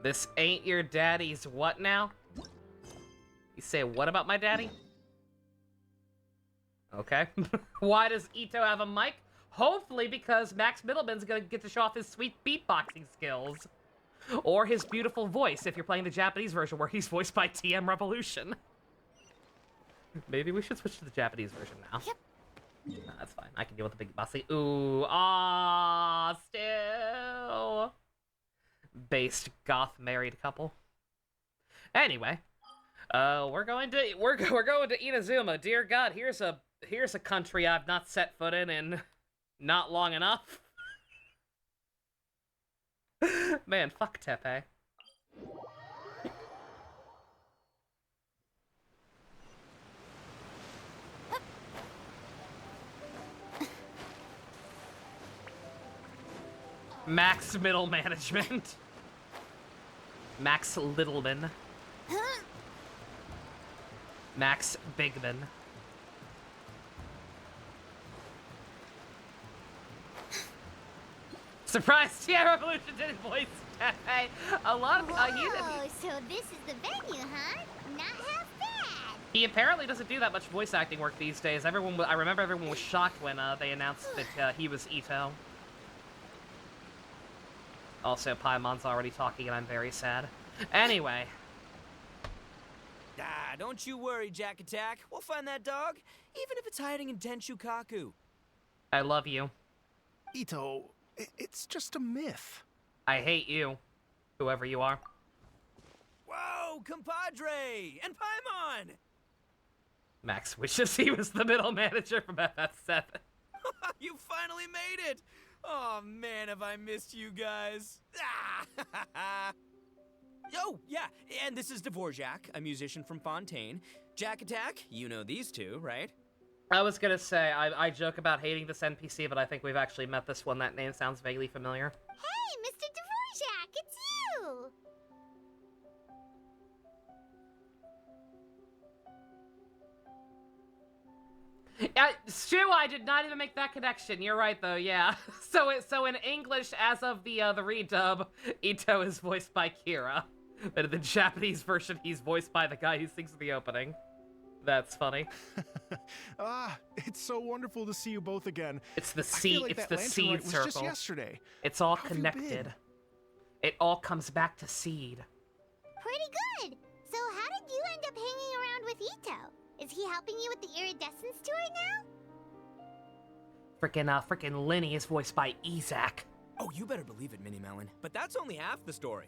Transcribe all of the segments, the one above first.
This ain't your daddy's what now? You say what about my daddy? Okay. Why does Ito have a mic? Hopefully because Max Middleman's gonna get to show off his sweet beatboxing skills. Or his beautiful voice if you're playing the Japanese version where he's voiced by TM Revolution. Maybe we should switch to the Japanese version now. Yep. Nah, that's fine. I can deal with the big bossy. Ooh, ah, still. Based goth married couple. Anyway, we're going to Inazuma. Dear God, here's a country I've not set foot in not long enough. Man, fuck Tepe. Max Middle Management. Max Littleman. Max Bigman. Surprise! TM Revolution didn't voice Tepe. A lot of so this is the venue, huh? Not half bad. He apparently doesn't do that much voice acting work these days. I remember everyone was shocked when they announced that he was Ito. Also, Paimon's already talking and I'm very sad. Anyway. Ah, don't you worry, Jack Attack. We'll find that dog, even if it's hiding in Tenshukaku. I love you. Ito, it's just a myth. I hate you, whoever you are. Whoa, compadre! And Paimon! Max wishes he was the middle manager from FF7. You finally made it! Oh man, have I missed you guys. Oh, yeah, and this is Dvorak, a musician from Fontaine. Jack Attack, you know these two, right? I was gonna say, I joke about hating this NPC, but I think we've actually met this one. That name sounds vaguely familiar. Hey, Mr. Dvorak, it's you! Stu, I did not even make that connection. You're right, though. Yeah. So in English, as of the redub, Ito is voiced by Kira, but in the Japanese version, he's voiced by the guy who sings the opening. That's funny. It's so wonderful to see you both again. It's the seed. Like it's the seed was circle. Just yesterday. It's all How have you been? connected. It all comes back to seed. Pretty good. So how did you end up hanging around with Ito? Is he helping you with the Iridescent tour now? Frickin' Lenny is voiced by Isaac. Oh, you better believe it, Minnie Melon. But that's only half the story.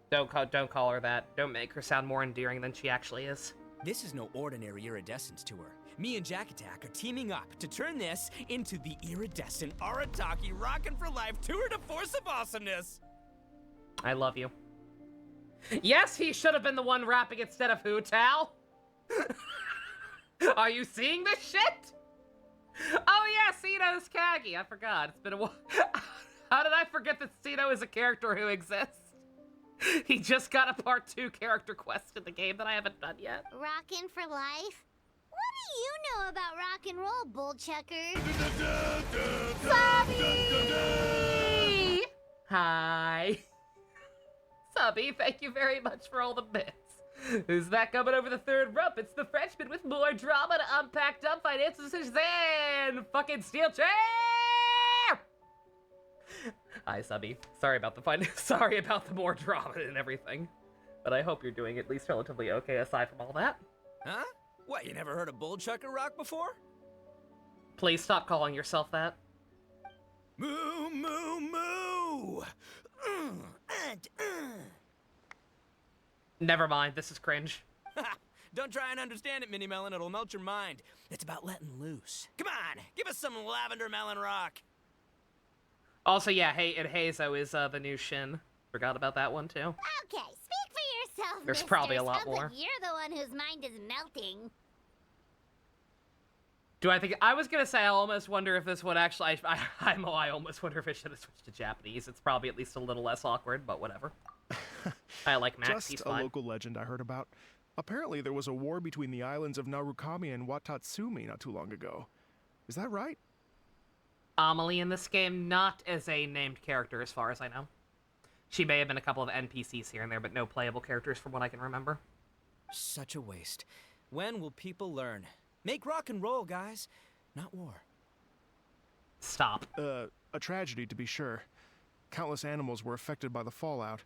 Don't call her that. Don't make her sound more endearing than she actually is. This is no ordinary Iridescent tour. Me and Jack Attack are teaming up to turn this into the Iridescent Arataki Rockin' for Life Tour de Force of Awesomeness. I love you. Yes, he should have been the one rapping instead of Hu Tao. Are you seeing this shit? Oh yeah, Sino's Kagi. I forgot. It's been a while. How did I forget that Sino is a character who exists? He just got a part 2 character quest in the game that I haven't done yet. Rockin' for life? What do you know about rock and roll, bullchucker? Sabi! Hi. Sabi, thank you very much for all the bits. Who's that coming over the third rope? It's the Frenchman with more drama to unpack, dumb financial decisions, and fucking steel chair! Hi, Subby. Sorry about the more drama and everything. But I hope you're doing at least relatively okay aside from all that. Huh? What, you never heard a bullchucker rock before? Please stop calling yourself that. Moo, moo, moo! Never mind, this is cringe. Don't try and understand it, Minnie Melon. It'll melt your mind. It's about letting loose. Come on, give us some lavender melon rock. Also, yeah, Hazo is the new Shin. Forgot about that one, too. Okay, speak for yourself, There's mister. probably a lot Sounds like more. you're the one whose mind is melting. I was gonna say, I almost wonder if this one actually, I almost wonder if it should have switched to Japanese. It's probably at least a little less awkward, but whatever. I like Max, he's Just a fine. local legend I heard about. Apparently there was a war between the islands of Narukami and Watatsumi not too long ago. Is that right? Amelie in this game, not as a named character as far as I know. She may have been a couple of NPCs here and there, but no playable characters from what I can remember. Such a waste. When will people learn? Make rock and roll, guys, not war. Stop. A tragedy to be sure. Countless animals were affected by the fallout.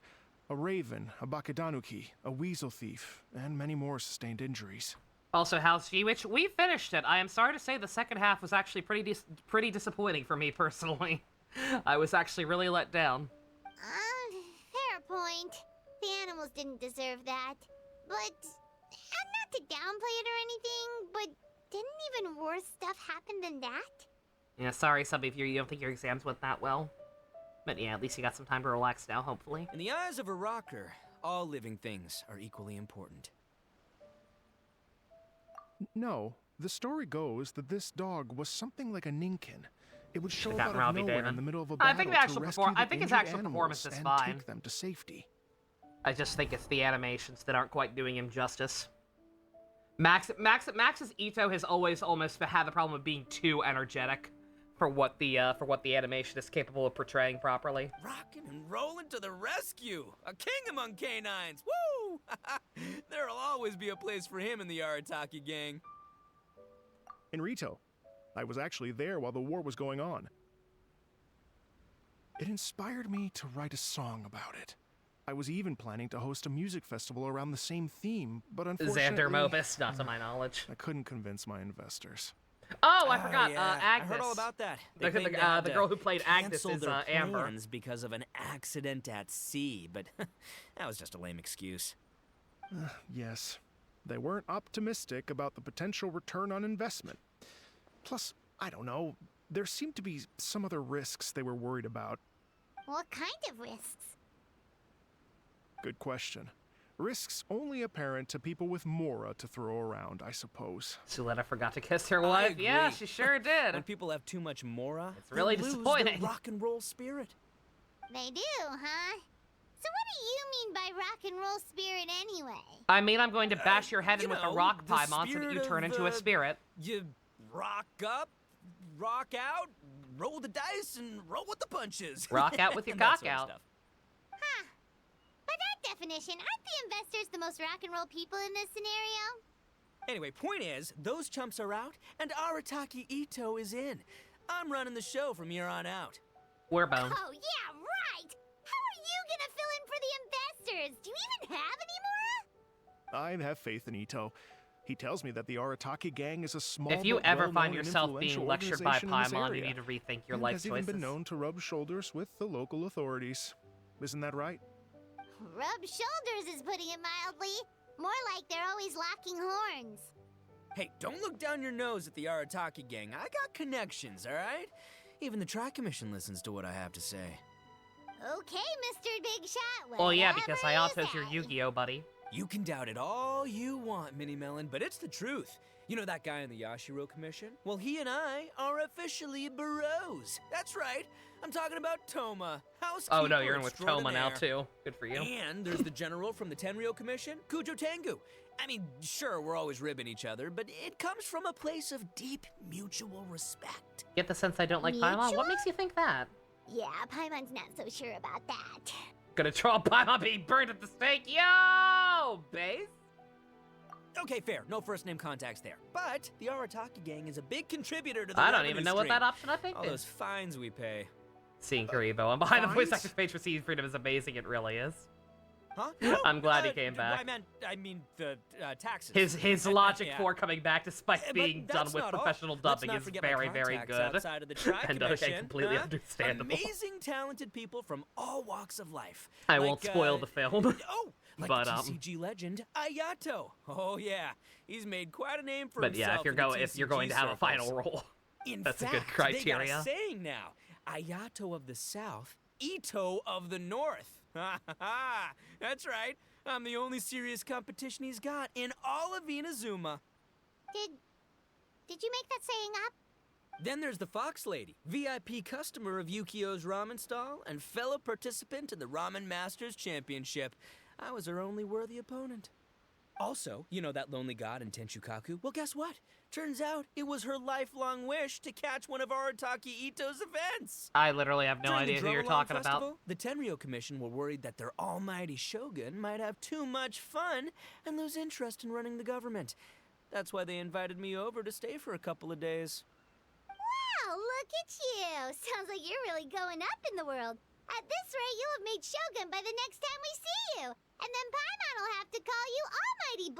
A raven, a bakedanuki, a weasel thief, and many more sustained injuries. Also, House G, which we finished it. I am sorry to say the second half was actually pretty disappointing for me personally. I was actually really let down. Fair point. The animals didn't deserve that. But, not to downplay it or anything, but didn't even worse stuff happen than that? Yeah, sorry, some of you don't think your exams went that well. But yeah, at least you got some time to relax now, hopefully. In the eyes of a rocker, all living things are equally important. No, the story goes that this dog was something like a ninkin. It would show Should've up out gotten of Robbie nowhere David. in the middle of a I battle think the actual to rescue the I think its injured actual animals performance is and fine. take them to safety. I just think it's the animations that aren't quite doing him justice. Max's Ito has always almost had the problem of being too energetic for what the animation is capable of portraying properly. Rockin' and rollin' to the rescue! A king among canines! Woo! There'll always be a place for him in the Arataki gang. In Rito, I was actually there while the war was going on. It inspired me to write a song about it. I was even planning to host a music festival around the same theme, but unfortunately... Xander Mobus, not to my knowledge. I couldn't convince my investors. Oh, I forgot, Yeah. Agnes. I heard all about that. The girl who played Agnes canceled is their Amber. plans because of an accident at sea, but that was just a lame excuse. Yes, they weren't optimistic about the potential return on investment. Plus, I don't know, there seemed to be some other risks they were worried about. What kind of risks? Good question. Risks only apparent to people with Mora to throw around, I suppose.Suletta forgot to kiss her I wife. agree. Yeah, she sure did. When people have too much Mora, It's really they lose disappointing. their rock and roll spirit. They do, huh? So what do you mean by rock and roll spirit anyway? I mean, I'm going to bash your head in you with a know, rock the paimon so that you spirit turn of, into a spirit. You rock up, rock out, roll the dice, and roll with the punches. Rock out with your And that cock sort of out. stuff. Huh. By that definition, aren't the investors the most rock and roll people in this scenario? Anyway, point is, those chumps are out, and Arataki Ito is in. I'm running the show from here on out. We're boned. Oh, yeah, right! How are you gonna fill in for the investors? Do you even have any Mora? I have faith in Ito. He tells me that the Arataki gang is a small If you but ever well-known find and yourself being influential lectured by organization in this Paimon, you area, need to rethink your and life has even choices. been known to rub shoulders with the local authorities. Isn't that right? Rub shoulders is putting it mildly. More like they're always locking horns. Hey, don't look down your nose at the Arataki gang. I got connections, all right? Even the Tri-Commission listens to what I have to say. Okay, Mr. Big Shot. Well, yeah, because whatever you Hayato's your say. Yu-Gi-Oh buddy. You can doubt it all you want, Mini Melon, but it's the truth. You know that guy in the Yashiro Commission? Well, he and I are officially bros. That's right. I'm talking about Toma, housekeeper Oh no, you're in with Toma now extraordinaire. too. Good for you. And there's the general from the Tenryo Commission, Kujo Tengu. I mean, sure, we're always ribbing each other, but it comes from a place of deep mutual respect. Get the sense I don't like Paimon? Mutual? What makes you think that? Yeah, Paimon's not so sure about that. Gonna draw Paimon being burned at the stake? Yo, base? Okay, fair. No first name contacts there. But the Arataki gang is a big contributor to the I don't revenue even know what stream. that option I picked All is. those fines we pay. Seeing Karibo. And behind the voice Fines? actor page for Seeing Freedom is amazing, it really is. Huh? I'm glad he came back. I mean the taxes. His logic Yeah. for coming back despite But being done that's with not all. professional Let's dubbing not is forget my very, very contacts good. outside of the And Tri-Commission, completely huh? understandable. Amazing, talented people from all walks of life. I Like, won't spoil the film. Oh, like But, the TCG legend Ayato. Oh yeah, he's made quite a name for But himself. yeah, if you're going to have a final role, In that's a fact, good They got criteria. a saying now: Ayato of the South, Ito of the North. Ha ha ha! That's right. I'm the only serious competition he's got in all of Inazuma. Did you make that saying up? Then there's the Fox Lady, VIP customer of Yukio's ramen stall and fellow participant in the Ramen Masters Championship. I was her only worthy opponent. Also, you know that lonely god in Tenchukaku? Well, guess what? Turns out it was her lifelong wish to catch one of Arataki Ito's events. I literally have no During idea the who you're Drum-Along talking Festival, about. the Tenryo Commission were worried that their almighty shogun might have too much fun and lose interest in running the government. That's why they invited me over to stay for a couple of days. Wow, look at you! Sounds like you're really going up in the world. At this rate, you'll have made Shogun by the next time we see you. And then Paimon will have to call you Almighty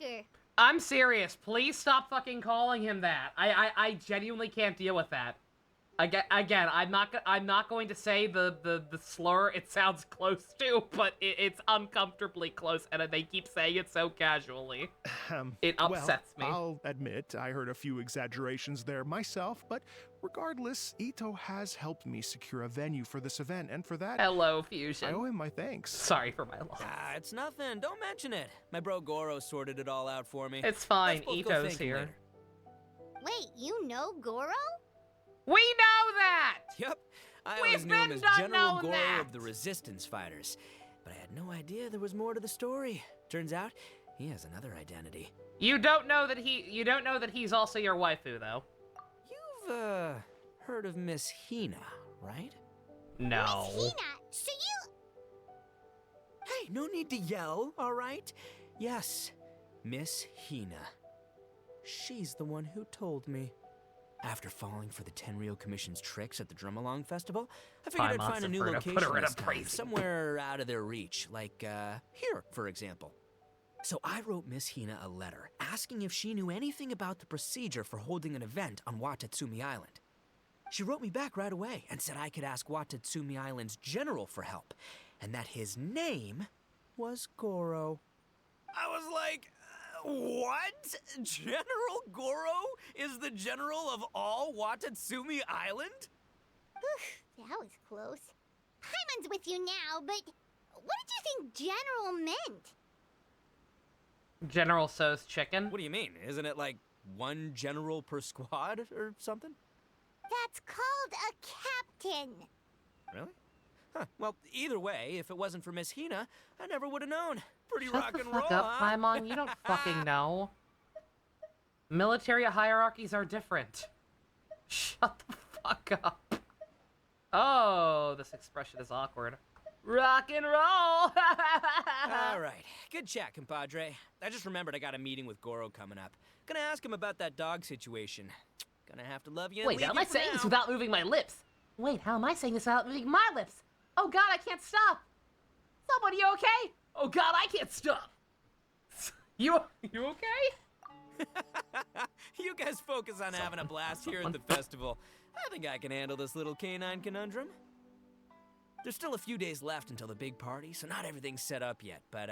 Bullchucker. I'm serious. Please stop fucking calling him that. I genuinely can't deal with that. Again, I'm not going to say the slur it sounds close to, but it's uncomfortably close, and they keep saying it so casually. It upsets me. I'll admit I heard a few exaggerations there myself, but regardless, Ito has helped me secure a venue for this event, and for that, Hello, I Fusion. owe him my thanks. Sorry for my loss. Ah, it's nothing. Don't mention it. My bro Goro sorted it all out for me. It's fine. Let's both go Ito's thank him here. later. Wait, you know Goro? We know that! Yep. I We've always knew him been as not General known Goro that. of the Resistance Fighters. But I had no idea there was more to the story. Turns out, he has another identity. You don't know that he's also your waifu, though. You've, heard of Miss Hina, right? No. Miss Hina, so you... Hey, no need to yell, all right? Yes, Miss Hina. She's the one who told me. After falling for the Tenryo Commission's tricks at the Drum-Along Festival, I figured I'd find a new location put her in a this time, praise. somewhere out of their reach, like, here, for example. So I wrote Miss Hina a letter, asking if she knew anything about the procedure for holding an event on Watatsumi Island. She wrote me back right away and said I could ask Watatsumi Island's general for help, and that his name was Goro. I was like, what? General Goro is the general of all Watatsumi Island? That was close. Paimon's with you now, but what did you think General meant? General So's chicken. What do you mean? Isn't it like one general per squad or something? That's called a captain. Really? Huh. Well, either way, if it wasn't for Miss Hina, I never would have known. Pretty Shut rock the and fuck roll, up, huh? Paimon. You don't fucking know. Military hierarchies are different. Shut the fuck up. Oh, this expression is awkward. Rock and roll! All right. Good chat, compadre. I just remembered I got a meeting with Goro coming up. Gonna ask him about that dog situation. Gonna have to love you and Wait, leave how am you I for saying now. this without moving my lips? Wait, how am I saying this without moving my lips? Oh god, I can't stop! Somebody okay? Oh god, I can't stop! You okay? You guys focus on having a blast here at the festival. I think I can handle this little canine conundrum. There's still a few days left until the big party, so not everything's set up yet. But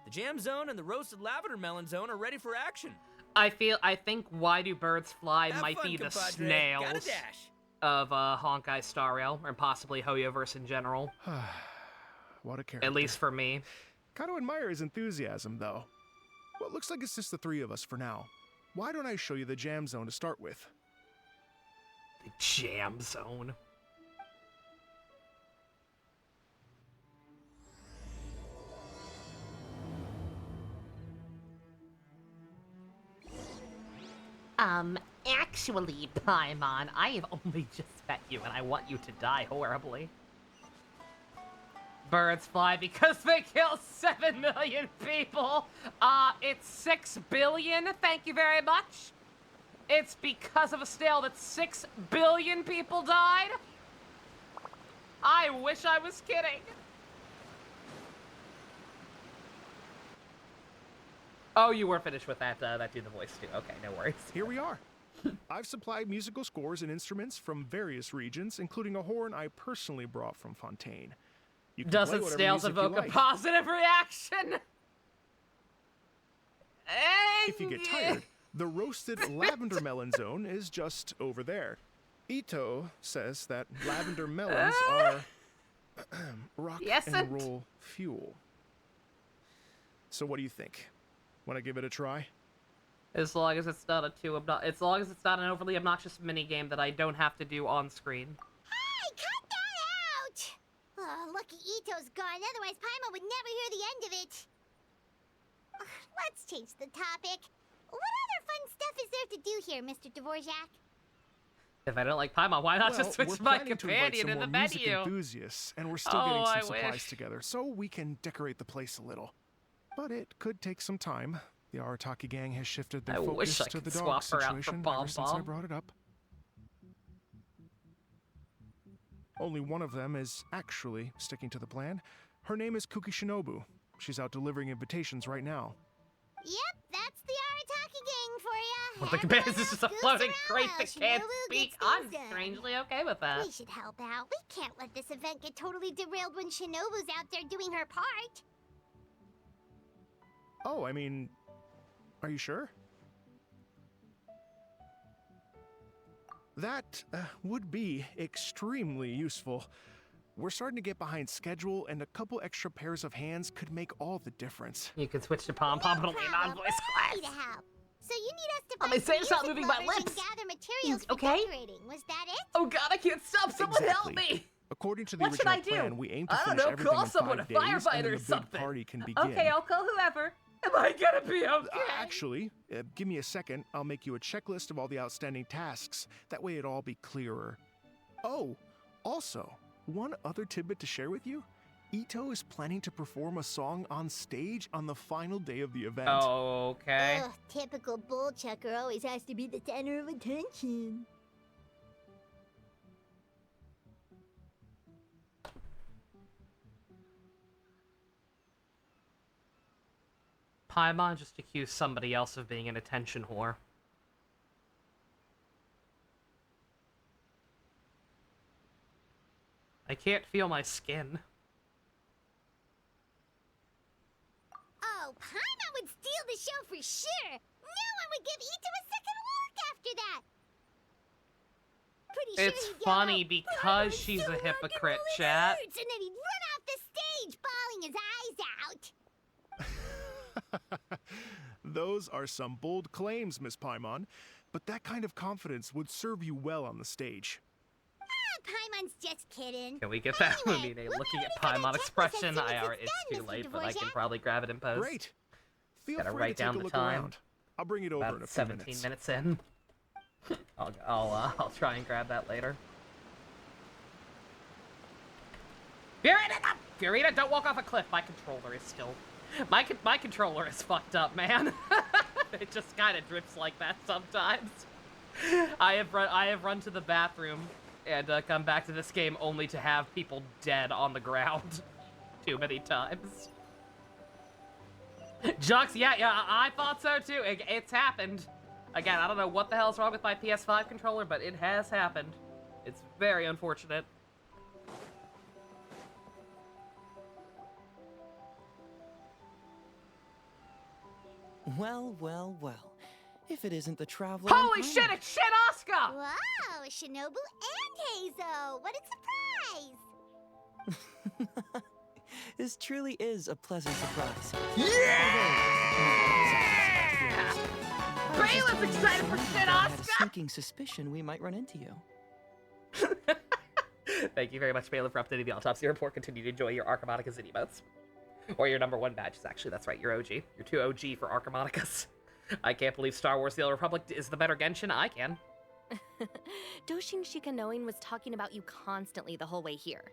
the jam zone and the roasted lavender melon zone are ready for action. I think Why Do Birds Fly Have might fun, be the compadre. snails Gotta dash. of Honkai Star Rail, or possibly Hoyoverse in general. What a character. At least for me. Gotta admire his enthusiasm, though. Well, it looks like it's just the three of us for now. Why don't I show you the jam zone to start with? The jam zone. Actually, Paimon, I have only just met you and I want you to die horribly. Birds fly because they kill 7 million people. It's 6 billion, thank you very much. It's because of a snail that 6 billion people died? I wish I was kidding. Oh, you were finished with that do the voice too. Okay, no worries. Here we are. I've supplied musical scores and instruments from various regions, including a horn I personally brought from Fontaine. You can play Doesn't whatever snails music you evoke a like. positive reaction? If you get tired, the roasted lavender melon zone is just over there. Ito says that lavender melons are rock Yes, and roll fuel. So what do you think? Want to give it a try? As long as it's not as long as it's not an overly obnoxious mini game that I don't have to do on screen. Hey, cut that out! Oh, lucky Ito's gone, otherwise Paimon would never hear the end of it. Let's change the topic. What other fun stuff is there to do here, Mr. Dvorak? If I don't like Paimon, why not just we're switch my planning to invite companion some in the more music menu? enthusiasts, and we're still Oh, getting some I supplies wish. together, so we can decorate the place a little. But it could take some time. The Arataki gang has shifted their I wish focus I to could the swap dog her out for situation Bomb ever since I Bomb. brought it up. Only one of them is actually sticking to the plan. Her name is Kuki Shinobu. She's out delivering invitations right now. Yep, that's the Arataki gang for ya. Well, the Everyone companion is just a else floating goose crate around that while can't Shinobu speak. gets I'm things done. strangely okay with that. We should help out. We can't let this event get totally derailed when Shinobu's out there doing her part. Oh, I mean, are you sure? That would be extremely useful. We're starting to get behind schedule, and a couple extra pairs of hands could make all the difference. You can switch to Pom Pom, but only Problem. non-voice We're happy class. to help. So you need us to Oh, find my some face not music moving my lovers lips. and gather materials for Okay. decorating. Was that it? Oh god, I can't stop! Someone help me! According to the What should original I do? plan, we aim to I don't finish know, everything call in someone, 5 a days, and firefighter then or the big something. party can begin. Okay, I'll call whoever. Am I gonna be okay? Actually, give me a second. I'll make you a checklist of all the outstanding tasks. That way it'll all be clearer. Oh, also, one other tidbit to share with you. Ito is planning to perform a song on stage on the final day of the event. Okay. Ugh, typical bull chucker always has to be the center of attention. Paimon just accused somebody else of being an attention whore. I can't feel my skin. Oh, Paimon would steal the show for sure. No one would give Ito a second look after that. Pretty sure It's he'd funny yell, because "Paimon's she's so a rock and roll hypocrite, it chat. hurts," and then he'd run off the stage, bawling his eyes out. Those are some bold claims, Miss Paimon, but that kind of confidence would serve you well on the stage. Ah, Paimon's just kidding. Can we get that? Anyway, We need a we'll looking be at ready for Paimon that checklist expression. as soon as It's it's too done, late, Mr. but I can Dvorak. probably grab it in post. Great. Feel Gotta free write to down take a the look time. around. I'll bring it over About in a few 17 minutes. minutes in. I'll try and grab that later. Fiorita, don't walk off a cliff. My controller is still... My controller is fucked up, man. It just kind of drifts like that sometimes. I have run to the bathroom and come back to this game only to have people dead on the ground too many times. Jux, yeah, I thought so too. It's happened. Again, I don't know what the hell's wrong with my PS5 controller, but it has happened. It's very unfortunate. Well, well, well. If it isn't the traveler. Holy shit, it's Shin Asuka! Whoa, Shinobu and Heizo! What a surprise! This truly is a pleasant surprise. Yeah! I was just Braylon's telling you excited for something, Shin but I had a Asuka! sneaking suspicion we might run into you. Thank you very much, Baylor, for updating the autopsy report. Continue to enjoy your Archimonicas and emotes. Or your #1 badges, actually. That's right, you're OG. You're too OG for Archimonicas. I can't believe Star Wars The Old Republic is the better Genshin. I can. Doshin Shikanoin was talking about you constantly the whole way here.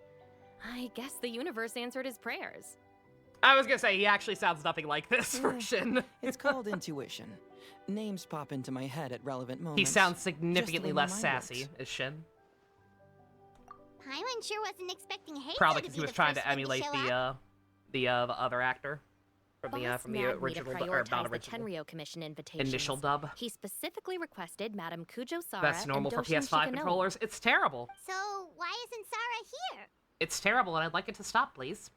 I guess the universe answered his prayers. I was gonna say, he actually sounds nothing like this version. It's called intuition. Names pop into my head at relevant moments. He sounds just the significantly way my less mind sassy works. as Shin. Paimon sure wasn't expecting Heizo Probably to because be he was the trying first to one emulate show up. the other actor from the Boss Mad original, me to or prioritize not the original, Tenryo Commission invitations. initial dub. He specifically requested Madame Kujo Sara That's normal and for Doshin PS5 Shikanoin. controllers. It's terrible. So, why isn't Sara here? It's terrible, and I'd like it to stop, please.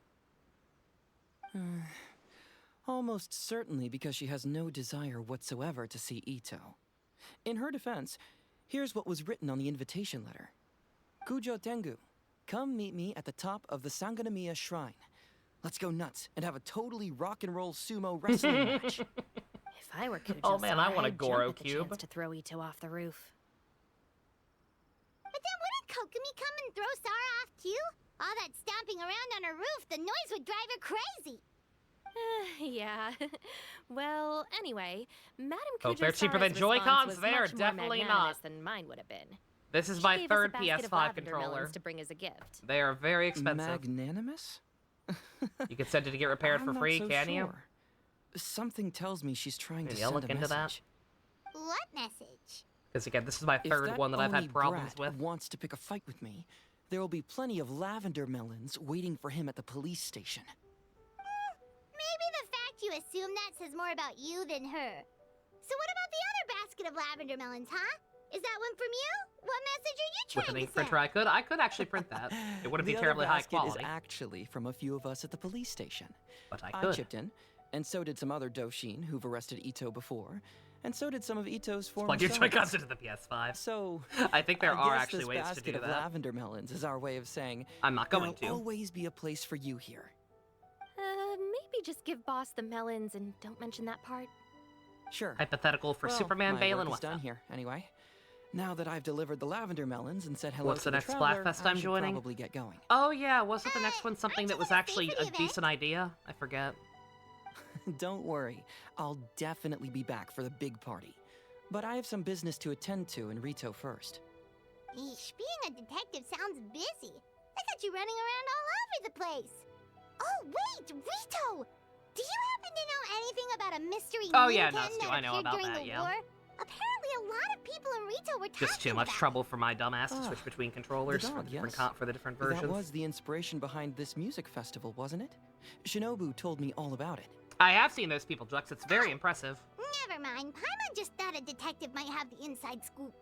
Almost certainly because she has no desire whatsoever to see Ito. In her defense, here's what was written on the invitation letter. Kujo Tengu, come meet me at the top of the Sanganamiya Shrine. Let's go nuts and have a totally rock and roll sumo wrestling match. If I were Kujo Oh man, I Sara, want a I'd Goro jump at the cube. chance to throw Ito off the roof. But then wouldn't Kokomi come and throw Sara off too? All that stomping around on her roof, the noise would drive her crazy. Yeah. Well, anyway, Madame Hope they're cheaper Kujo-Sara's than Joy-Cons. response was They are much more definitely not. magnanimous than mine would have been. This is She my gave us a third basket of PS5 lavender controller. melons to bring as a gift. They are very expensive. Magnanimous? You can send it to get repaired I'm for not free, so can you? sure. Something tells me she's trying Maybe to I'll send look a into that. message. What message? Because again, this is my If third that one that I've Oni had problems brat with. wants to pick a fight with me, there will be plenty of lavender melons waiting for him at the police station. Maybe the fact you assume that says more about you than her. So what about the other basket of lavender melons, huh? Is that one from you? What message are you With trying an to ink send? printer, I could actually print that. It wouldn't be The terribly other high basket quality, is actually from a few of us at the police station. but I I could. chipped in, and so did some other Doshin who've arrested Ito before, and so did some of Ito's former Plug your sons. Joy-Cons into the PS5. So, I think there I are guess actually this ways to basket do of that. lavender melons is our way of saying I'm not going there'll to. always be a place for you here. Maybe just give Boss the melons and don't mention that part. Sure. Hypothetical for Well, Superman, my Bale, work and is what's done up? here, anyway. Now that I've delivered the lavender melons and said hello What's to the next traveler, Splatfest I I'm should joining? probably get going. Oh yeah, wasn't the next one something aren't that you was gonna stay actually for the a event? decent idea? I forget. Don't worry, I'll definitely be back for the big party. But I have some business to attend to in Rito first. Eesh, being a detective sounds busy. I got you running around all over the place. Oh, wait, Rito! Do you happen to know anything about a mystery Oh, yeah, Ninken Natsu, that I know appeared about during that, the yeah. war? Apparently a lot of people in Rito were talking Just too much about trouble for my dumbass to Ah, switch between controllers dog, for the different That versions. was the inspiration behind this music festival, wasn't it? Shinobu told me all about it. I have seen those people, Jux. It's very impressive. Never mind, Paimon just thought a detective might have the inside scoop.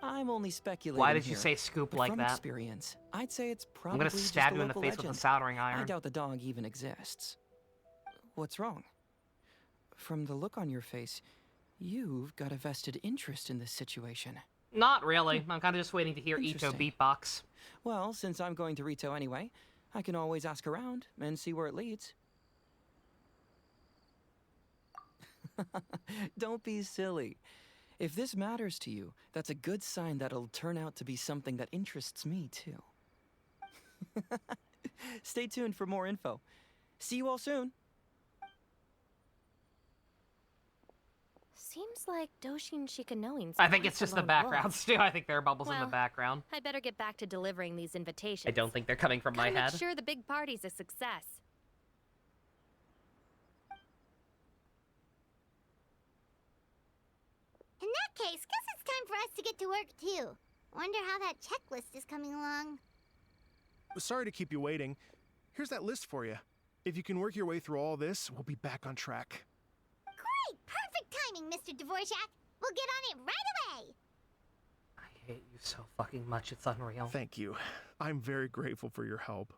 I'm only speculating. Why did you here. say scoop But like from that? experience, I'd say it's I'm probably gonna just stab a you in the local face with a legend. soldering I iron. doubt the dog even exists. What's wrong? From the look on your face, you've got a vested interest in this situation. Not really. I'm kind of just waiting to hear Ito Interesting. beatbox. Well, since I'm going to Rito anyway, I can always ask around and see where it leads. Don't be silly. If this matters to you, that's a good sign that it'll turn out to be something that interests me, too. Stay tuned for more info. See you all soon. Seems like Doshin Shikanoin's I think quite it's just a the lone background, wolf. Stu. I think there are bubbles in the Well, background. I'd better get back to delivering these invitations. I don't think they're coming from my Gotta head. make sure the big party's a success. In that case, guess it's time for us to get to work too. Wonder how that checklist is coming along. Sorry to keep you waiting. Here's that list for you. If you can work your way through all this, we'll be back on track. Great! Perfect timing, Mr. Dvorak. We'll get on it right away. I hate you so fucking much, it's unreal. Thank you. I'm very grateful for your help.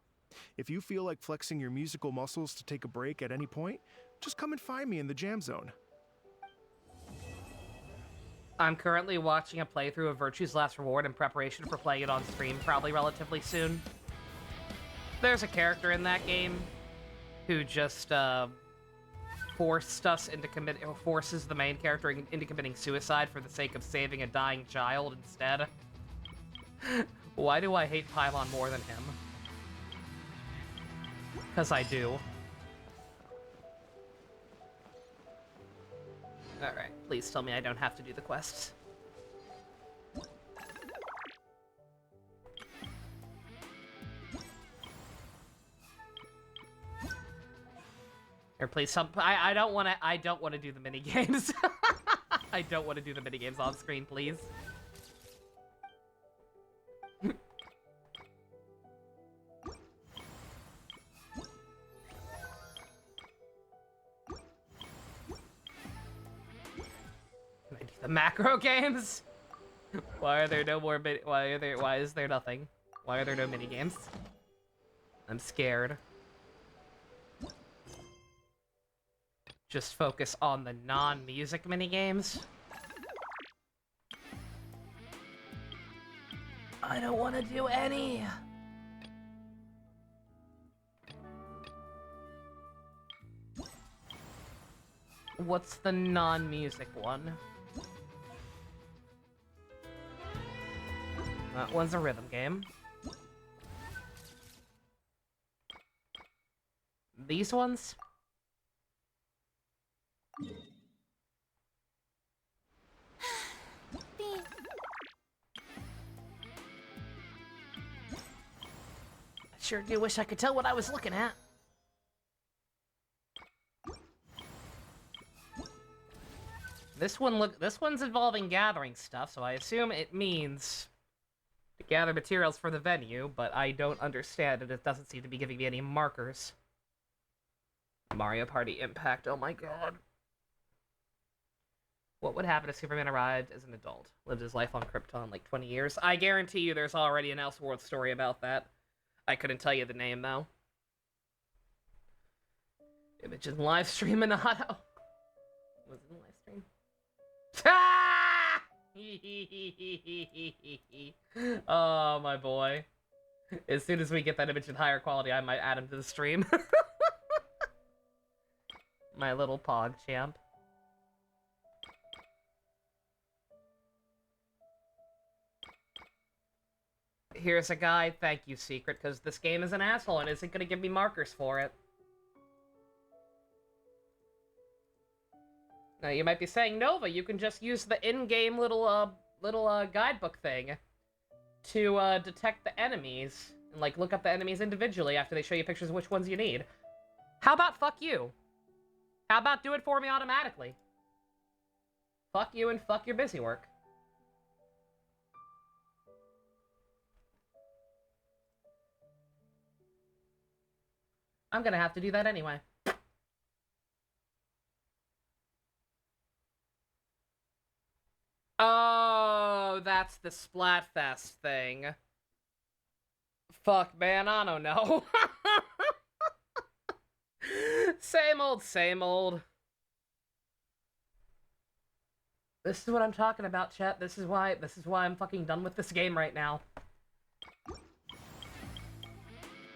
If you feel like flexing your musical muscles to take a break at any point, just come and find me in the jam zone. I'm currently watching a playthrough of Virtue's Last Reward in preparation for playing it on stream, probably relatively soon. There's a character in that game who just forces the main character into committing suicide for the sake of saving a dying child instead. Why do I hate Paimon more than him? Because I do. Alright, please tell me I don't have to do the quests. Or please some I don't wanna do the mini games. I don't wanna do the mini games on screen, please. Can I do the macro games? Why are there no more why is there nothing? Why are there no mini games? I'm scared. Just focus on the non-music minigames. I don't want to do any. What's the non-music one? That one's a rhythm game. These ones? Bean. I sure do wish I could tell what I was looking at. This one's involving gathering stuff, so I assume it means to gather materials for the venue, but I don't understand it. It doesn't seem to be giving me any markers. Mario Party Impact, oh my god. What would happen if Superman arrived as an adult? Lived his life on Krypton like 20 years? I guarantee you there's already an Elseworld story about that. I couldn't tell you the name, though. Image and live stream and auto. Was it a live stream? Ah! Oh, my boy. As soon as we get that image in higher quality, I might add him to the stream. My little pog champ. Here's a guide. Thank you, Secret, because this game is an asshole and isn't going to give me markers for it. Now, you might be saying, Nova, you can just use the in-game little guidebook thing to detect the enemies and, like, look up the enemies individually after they show you pictures of which ones you need. How about fuck you? How about do it for me automatically? Fuck you and fuck your busy work. I'm gonna have to do that anyway. Oh, that's the Splatfest thing. Fuck, man, I don't know. Same old, same old. This is what I'm talking about, chat. This is why I'm fucking done with this game right now.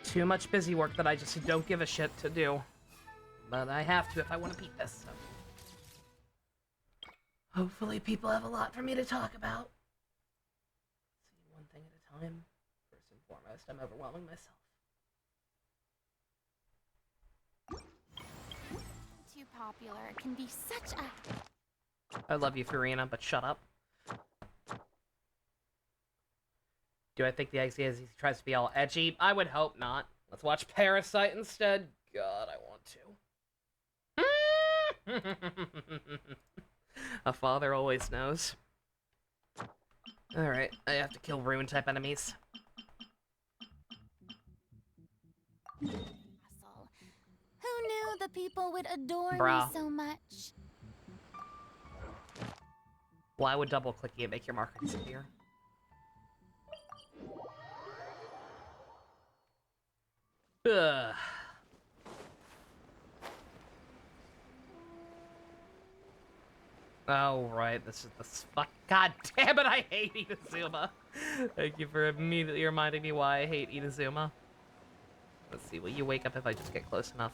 Too much busy work that I just don't give a shit to do. But I have to if I want to beat this, so. Hopefully people have a lot for me to talk about. Let's see, one thing at a time. First and foremost, I'm overwhelming myself. Too popular. It can be such a... I love you, Farina, but shut up. Do I think the idea is he tries to be all edgy? I would hope not. Let's watch Parasite instead. God, I want to. A father always knows. Alright, I have to kill rune-type enemies. Asshole. Who knew the people would adore Bruh. me so much? Why would double-clicking it make your marker disappear? Ugh. Oh, right, this is the fuck. God damn it, I hate Inazuma. Thank you for immediately reminding me why I hate Inazuma. Let's see, will you wake up if I just get close enough?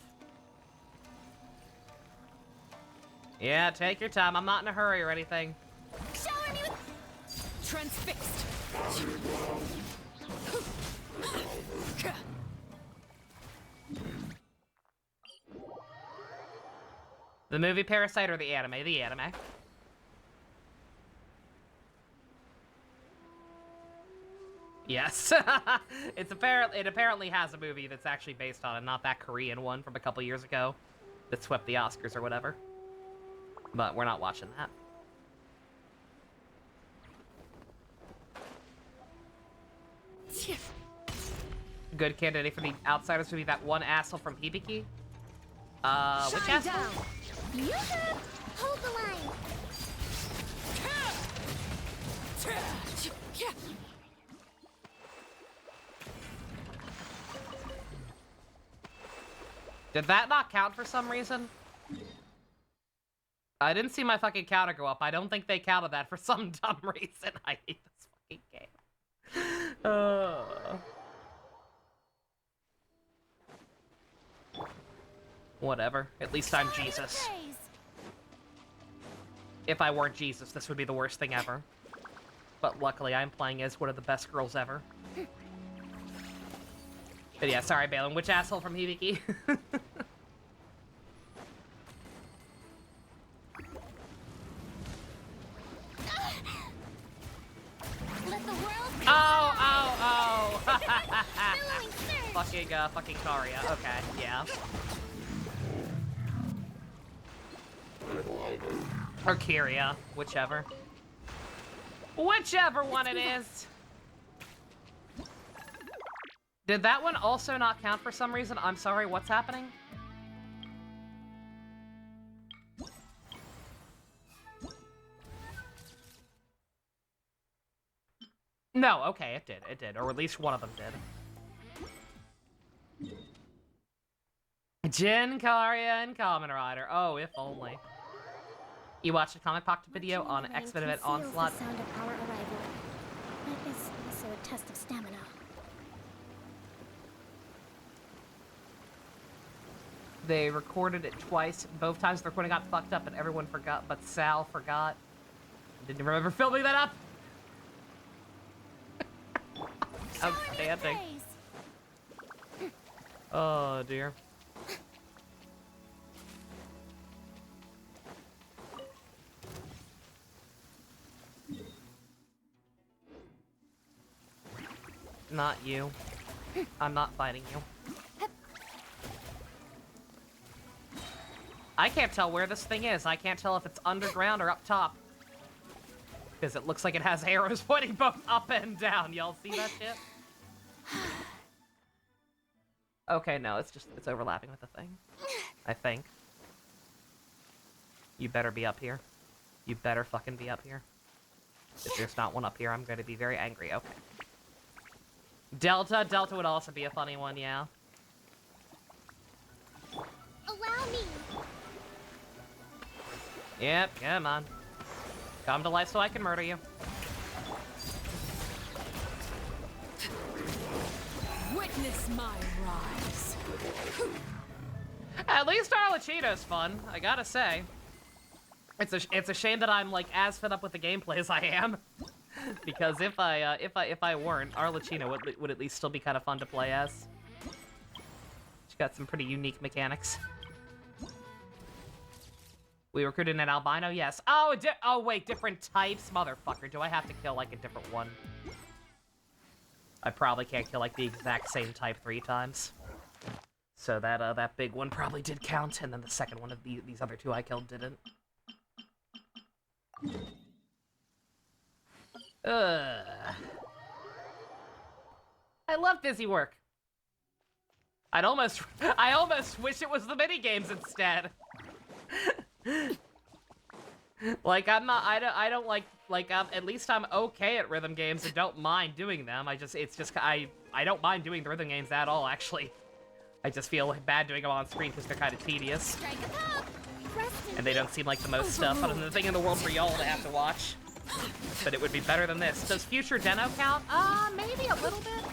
Yeah, take your time. I'm not in a hurry or anything. Shower me with... Transfixed. The movie Parasite or the anime? The anime. Yes. It apparently has a movie that's actually based on it, not that Korean one from a couple years ago that swept the Oscars or whatever. But we're not watching that. Good candidate for the Outsiders would be that one asshole from Hibiki. Which asshole? You have... Hold the line. Did that not count for some reason? I didn't see my fucking counter go up. I don't think they counted that for some dumb reason. I hate this fucking game. Whatever. At least I'm Jesus. If I weren't Jesus, this would be the worst thing ever. But luckily, I'm playing as one of the best girls ever. But yeah, sorry, Balin. Which asshole from Hibiki? fucking Karia. Okay, yeah. Or Kyria, whichever. Whichever one it is. Did that one also not count for some reason? I'm sorry, what's happening? No, okay, it did, or at least one of them did. Jin, Karia, and Kamen Rider. Oh, if only. You watched a comic pocket video on X-Men Event Onslaught. The sound of our arrival. That is also a test of stamina. They recorded it twice. Both times the recording got fucked up and everyone forgot, but Sal forgot. Didn't remember filming that up. Outstanding. Oh, dear. Not you. I'm not fighting you. I can't tell where this thing is. I can't tell if it's underground or up top. Because it looks like it has arrows pointing both up and down. Y'all see that shit? Okay, no, it's overlapping with the thing. I think. You better be up here. You better fucking be up here. If there's not one up here, I'm going to be very angry. Okay. Delta would also be a funny one, yeah. Allow me. Yep, come on. Come to life so I can murder you. Witness my rise. At least Arlecchino's fun, I gotta say. It's a shame that I'm like as fed up with the gameplay as I am. Because if I weren't, Arlecchino would at least still be kind of fun to play as. She's got some pretty unique mechanics. We recruited an albino, yes. Oh, oh wait, different types, motherfucker. Do I have to kill like a different one? I probably can't kill like the exact same type 3 times. So that big one probably did count, and then the second one of these other 2 I killed didn't. I love busy work. I almost wish it was the minigames instead. Like I don't like at least I'm okay at rhythm games and don't mind doing them. I don't mind doing the rhythm games at all, actually. I just feel bad doing them on screen because they're kind of tedious. And they don't seem like the most fun thing in the world for y'all to have to watch. But it would be better than this. Does Future Deno count? Maybe a little bit.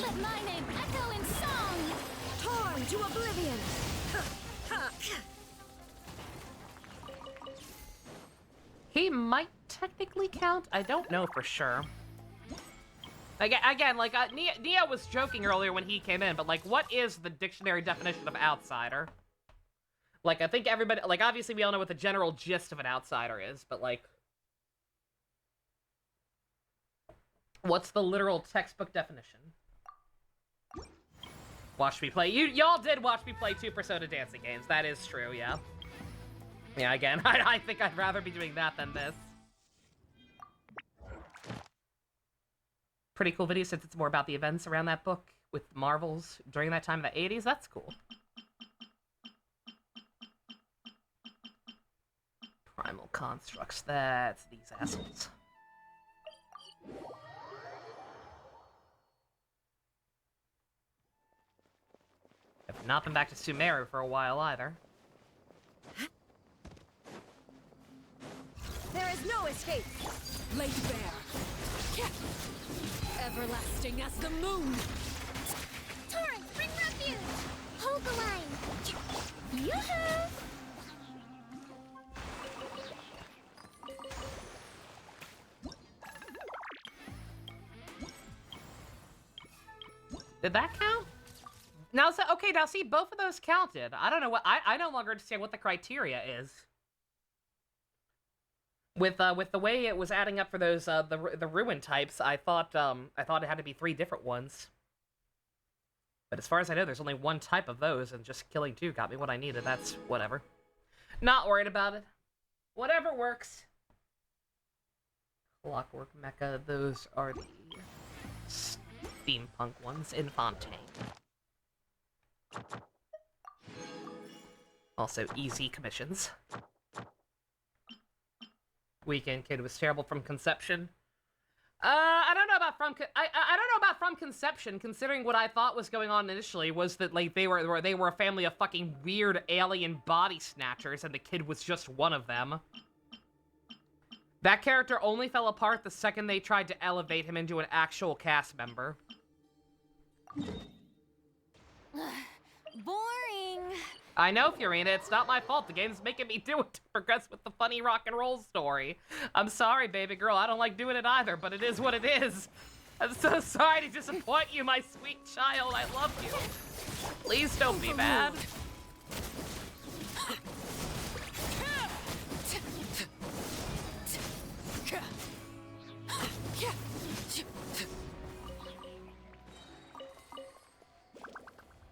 Let my name echo in song. Torn to oblivion. He might technically count. I don't know for sure. Again, like, Nia was joking earlier when he came in, but, like, what is the dictionary definition of outsider? Like, I think everybody, like, obviously we all know what the general gist of an outsider is, but, like, what's the literal textbook definition? Watch me play. Y'all did watch me play 2 Persona dancing games. That is true, yeah. Yeah, again, I think I'd rather be doing that than this. Pretty cool video since it's more about the events around that book with Marvels during that time in the 80s. That's cool. Primal Constructs. That's these assholes. I've not been back to Sumeru for a while either. There is no escape. Laid bare. Everlasting as the moon. Torrent, bring refuge. Hold the line. Yoo-hoo! Did that count? Now, so, okay, now see, both of those counted. I don't know what, I no longer understand what the criteria is. With the way it was adding up for those, the ruin types, I thought it had to be 3 different ones. But as far as I know, there's only one type of those, and just killing 2 got me what I needed. That's whatever. Not worried about it. Whatever works. Clockwork Mecha, those are the steampunk ones in Fontaine. Also, easy commissions. Weekend Kid was terrible from conception. I don't know about I don't know about from conception, considering what I thought was going on initially was that like they were a family of fucking weird alien body snatchers, and the kid was just one of them. That character only fell apart the second they tried to elevate him into an actual cast member. Boring. I know, Fiorina, it's not my fault. The game's making me do it to progress with the funny rock and roll story. I'm sorry, baby girl. I don't like doing it either, but it is what it is. I'm so sorry to disappoint you, my sweet child. I love you. Please don't be mad.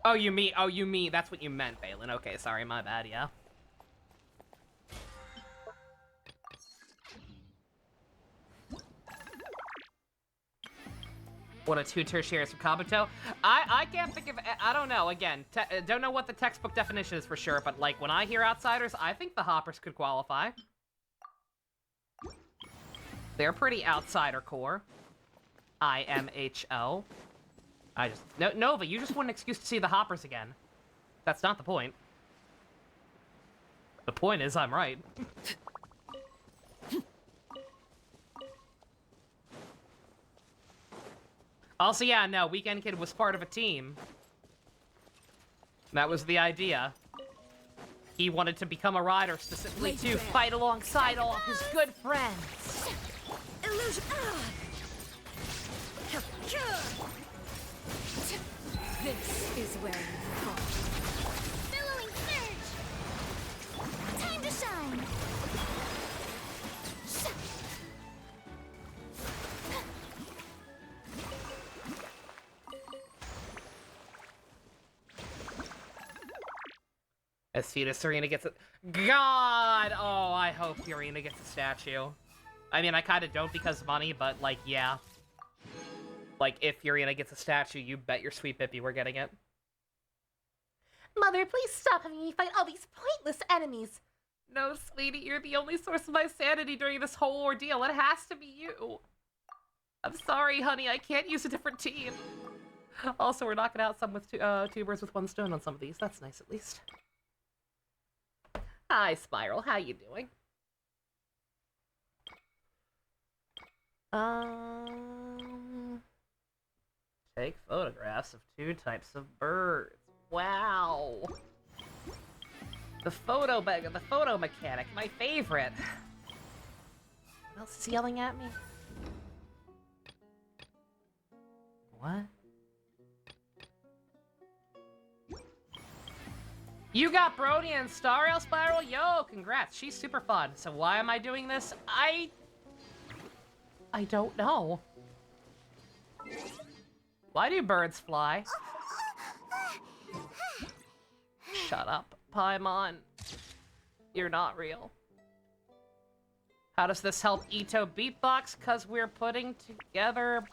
Oh, you mean, that's what you meant, Balin. Okay, sorry, my bad, yeah. What a 2 tertiaries from Kabuto. I can't think of, I don't know, again, don't know what the textbook definition is for sure, but like, when I hear outsiders, I think the Hoppers could qualify. They're pretty outsider core. IMHO. No, Nova, you just want an excuse to see the Hoppers again. That's not the point. The point is I'm right. Also, yeah, no, Weekend Kid was part of a team. That was the idea. He wanted to become a rider specifically to fight alongside all of his good friends. Illusion. This is where you fall. Billowing surge! Time to shine! As soon as Serena gets a... God! Oh, I hope Serena gets a statue. I mean, I kind of don't because of money, but, like, yeah. Like, if Fiorina gets a statue, you bet your sweet Bippy we're getting it. Mother, please stop having me fight all these pointless enemies. No, sweetie, you're the only source of my sanity during this whole ordeal. It has to be you. I'm sorry, honey, I can't use a different team. Also, we're knocking out some with 2 birds with 1 stone on some of these. That's nice, at least. Hi, Spiral. How you doing? Take photographs of 2 types of birds. Wow. The photo mechanic, my favorite. What else is he yelling at me? What? You got Brody and Stariel Spiral? Yo, congrats. She's super fun. So why am I doing this? I don't know. Why do birds fly? Shut up, Paimon. You're not real. How does this help Ito beatbox? Cause we're putting together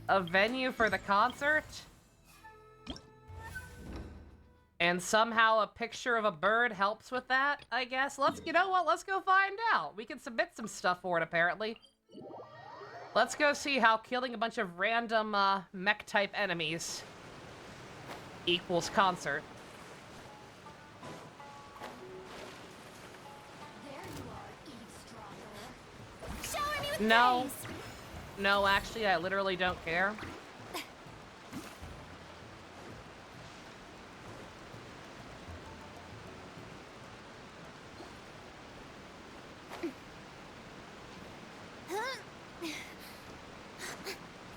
a venue for the concert? And somehow a picture of a bird helps with that, I guess? You know what? Let's go find out. We can submit some stuff for it, apparently. Let's go see how killing a bunch of random, mech-type enemies equals concert. There you are, eavesdropper. Shower me with No. praise. No, actually, I literally don't care.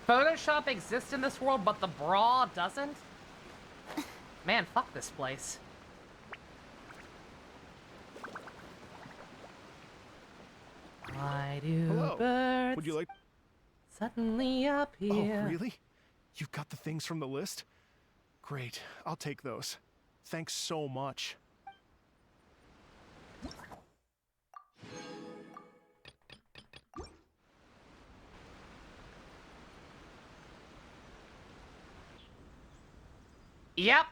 Photoshop exists in this world, but the bra doesn't? Man, fuck this place. Why do Hello. birds Would you like... suddenly appear? Oh, really? You've got the things from the list? Great, I'll take those. Thanks so much. Yep.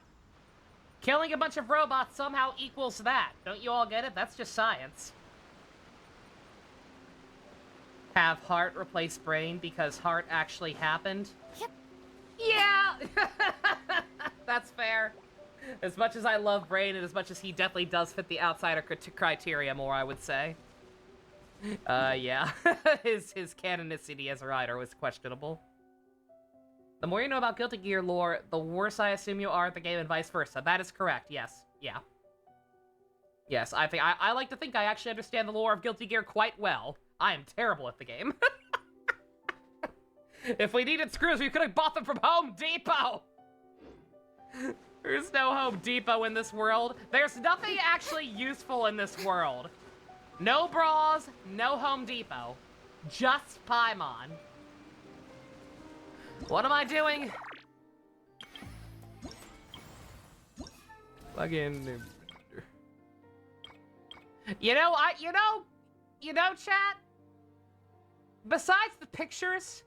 Killing a bunch of robots somehow equals that. Don't you all get it? That's just science. Have heart replace brain because heart actually happened? Yep. Yeah! That's fair. As much as I love Brain and as much as he definitely does fit the outsider criteria more, I would say. Yeah. his canonicity as a writer was questionable. The more you know about Guilty Gear lore, the worse I assume you are at the game and vice versa. That is correct, yes. Yeah. Yes, I like to think I actually understand the lore of Guilty Gear quite well. I am terrible at the game. If we needed screws, we could have bought them from Home Depot! There's no Home Depot in this world. There's nothing actually useful in this world. No bras, no Home Depot. Just Paimon. What am I doing? Fucking... You know, chat? Besides the pictures,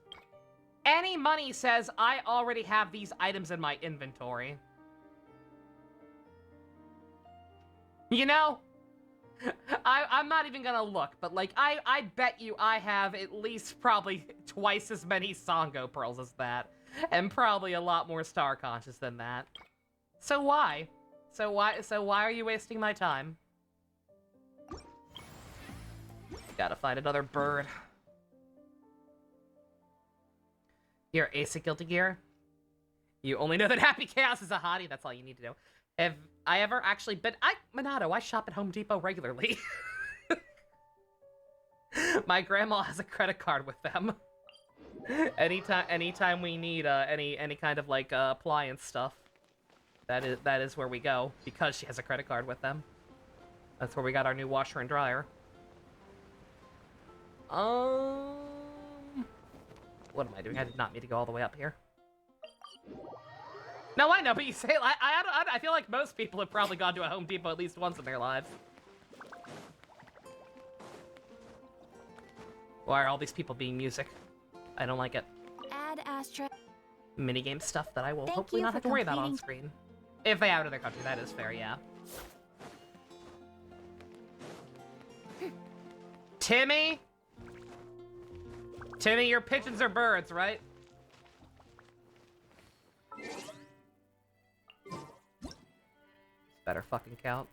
any money says I already have these items in my inventory. You know? I'm not even gonna look, but like, I bet you I have at least probably twice as many Songo pearls as that. And probably a lot more Star Conscious than that. So why? So why are you wasting my time? Gotta find another bird. You're Ace at Guilty Gear? You only know that Happy Chaos is a hottie, that's all you need to know. Have I ever actually been... Minato, I shop at Home Depot regularly. My grandma has a credit card with them. Anytime we need any kind of like appliance stuff, that is where we go, because she has a credit card with them. That's where we got our new washer and dryer. What am I doing? I did not mean to go all the way up here. No, I know, but you say, I feel like most people have probably gone to a Home Depot at least once in their lives. Why are all these people being music? I don't like it. Add Astra. Minigame stuff that I will Thank hopefully you not for have to worry about on completing- screen. If they have it in their country, that is fair, yeah. Timmy? Timmy, your pigeons are birds, right? Better fucking count.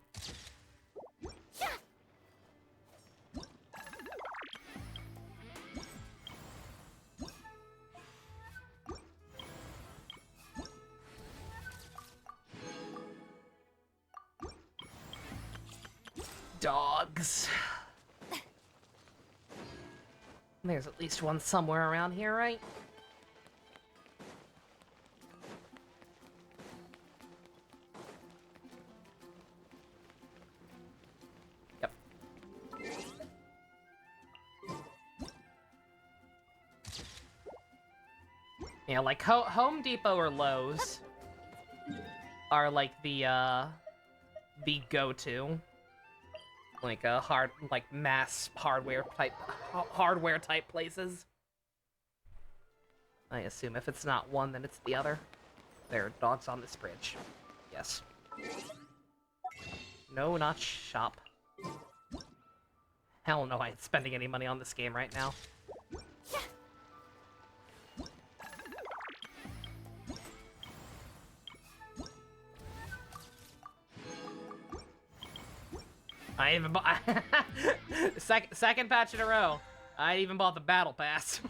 Dogs. There's at least one somewhere around here, right? Yep. Yeah, like Home Depot or Lowe's are like the go-to. Like mass hardware type places. I assume if it's not one, then it's the other. There are dogs on this bridge. Yes. No, not shop. Hell no, I ain't spending any money on this game right now. I even bought second patch in a row. I even bought the battle pass.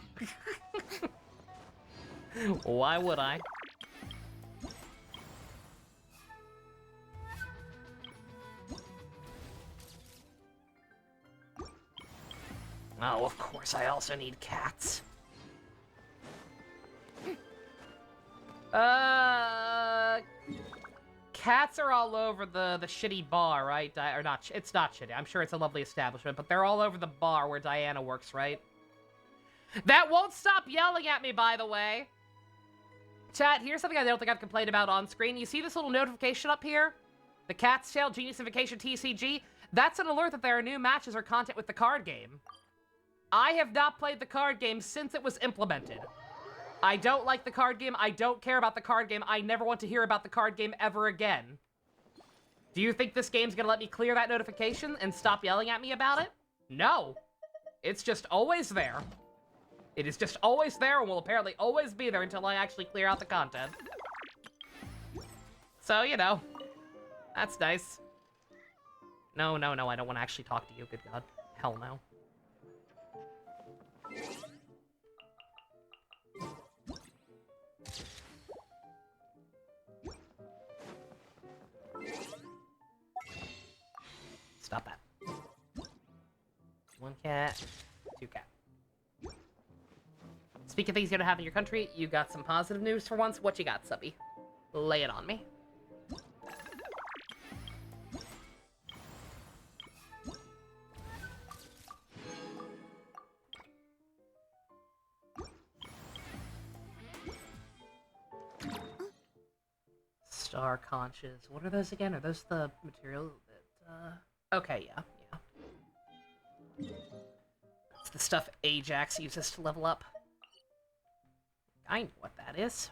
Why would I? Oh, of course, I also need cats. Cats are all over the shitty bar, right? Or not, it's not shitty. I'm sure it's a lovely establishment, but they're all over the bar where Diana works, right? That won't stop yelling at me, by the way. Chat, here's something I don't think I've complained about on screen. You see this little notification up here? The Cat's Tail Geniusification TCG? That's an alert that there are new matches or content with the card game. I have not played the card game since it was implemented. I don't like the card game. I don't care about the card game. I never want to hear about the card game ever again. Do you think this game's gonna let me clear that notification and stop yelling at me about it? No. It's just always there. It is just always there and will apparently always be there until I actually clear out the content. So, you know, that's nice. No, I don't want to actually talk to you, good God. Hell no. Stop that. 1 cat, 2 cat. Speaking of things you don't have in your country, you got some positive news for once. What you got, Subby? Lay it on me. Star conches. What are those again? Are those the material that, okay, yeah. That's the stuff Ajax uses to level up. I know what that is.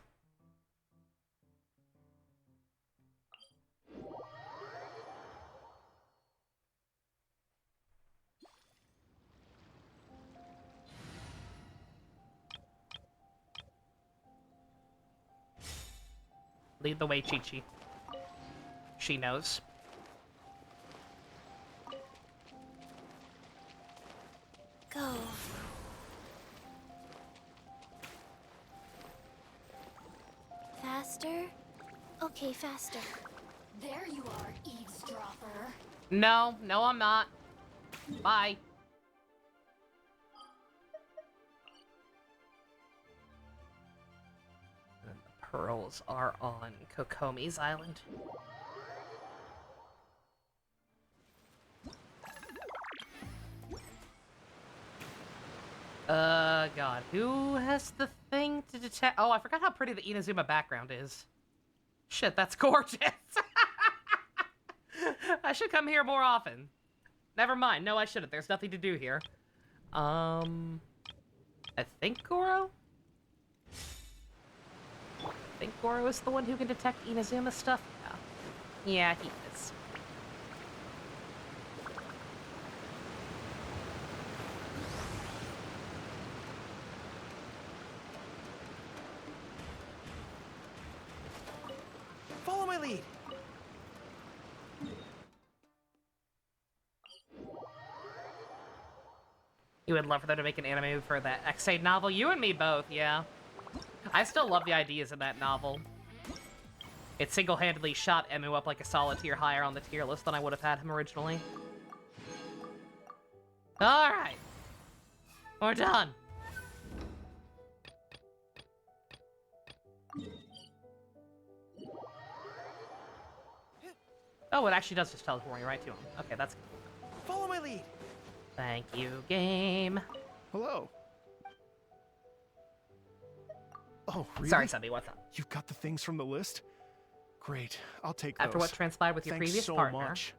Lead the way, Chi-Chi. She knows. Go. Faster? Okay, faster. There you are, eavesdropper. No, I'm not. Bye. And the pearls are on Kokomi's island. God. Who has the thing to detect? Oh, I forgot how pretty the Inazuma background is. Shit, that's gorgeous. I should come here more often. Never mind. No, I shouldn't. There's nothing to do here. I think Goro? I think Goro is the one who can detect Inazuma stuff? Yeah. Yeah, he is. Follow my lead. You would love for them to make an anime for that X-Aid novel. You and me both, yeah. I still love the ideas in that novel. It single-handedly shot Emu up like a solid tier higher on the tier list than I would have had him originally. Alright. We're done. Oh, it actually does just teleport me right to him. Okay, that's good. Follow my lead. Thank you, game. Hello. Oh, really? Sorry, Subby, what's up? You've got the things from the list? Great. I'll take those. After what transpired with your Thanks previous so partner, much.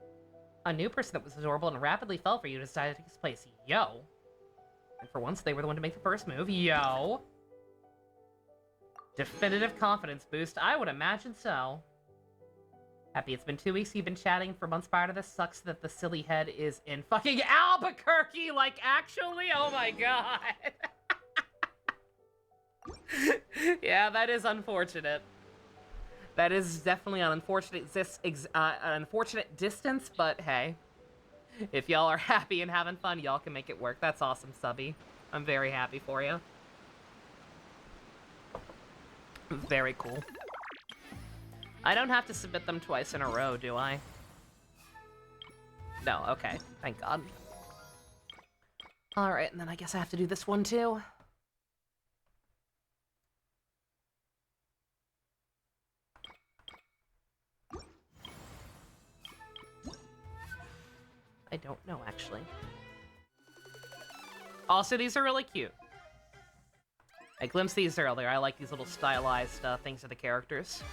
a new person that was adorable and rapidly fell for you decided to take his place. Yo. And for once, they were the one to make the first move. Yo. Definitive confidence boost. I would imagine so. Happy it's been 2 weeks. You've been chatting for months prior to this. Sucks that the silly head is in fucking Albuquerque. Like, actually? Oh my god. Yeah, that is unfortunate. That is definitely an unfortunate, unfortunate distance, but hey. If y'all are happy and having fun, y'all can make it work. That's awesome, Subby. I'm very happy for you. Very cool. I don't have to submit them twice in a row, do I? No, okay. Thank God. Alright, and then I guess I have to do this one too. I don't know, actually. Also, these are really cute. I glimpsed these earlier. I like these little stylized things of the characters.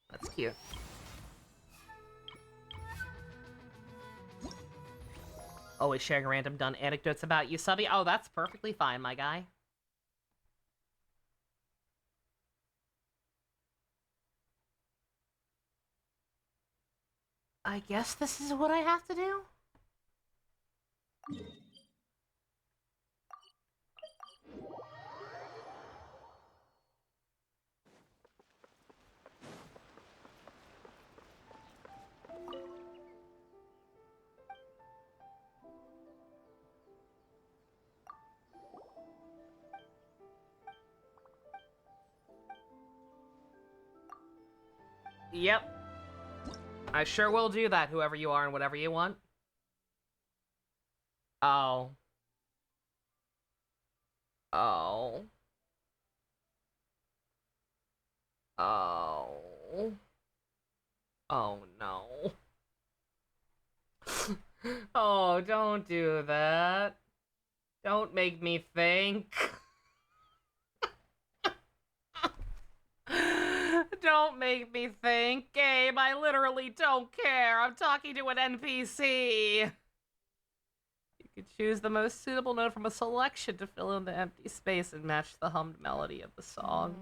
That's cute. Always sharing random done anecdotes about you, Subby. Oh, that's perfectly fine, my guy. I guess this is what I have to do? Yep. I sure will do that, whoever you are and whatever you want. Oh. Oh. Oh. Oh, no. Oh, don't do that. Don't make me think. Don't make me think, game. I literally don't care. I'm talking to an NPC. You could choose the most suitable note from a selection to fill in the empty space and match the hummed melody of the song.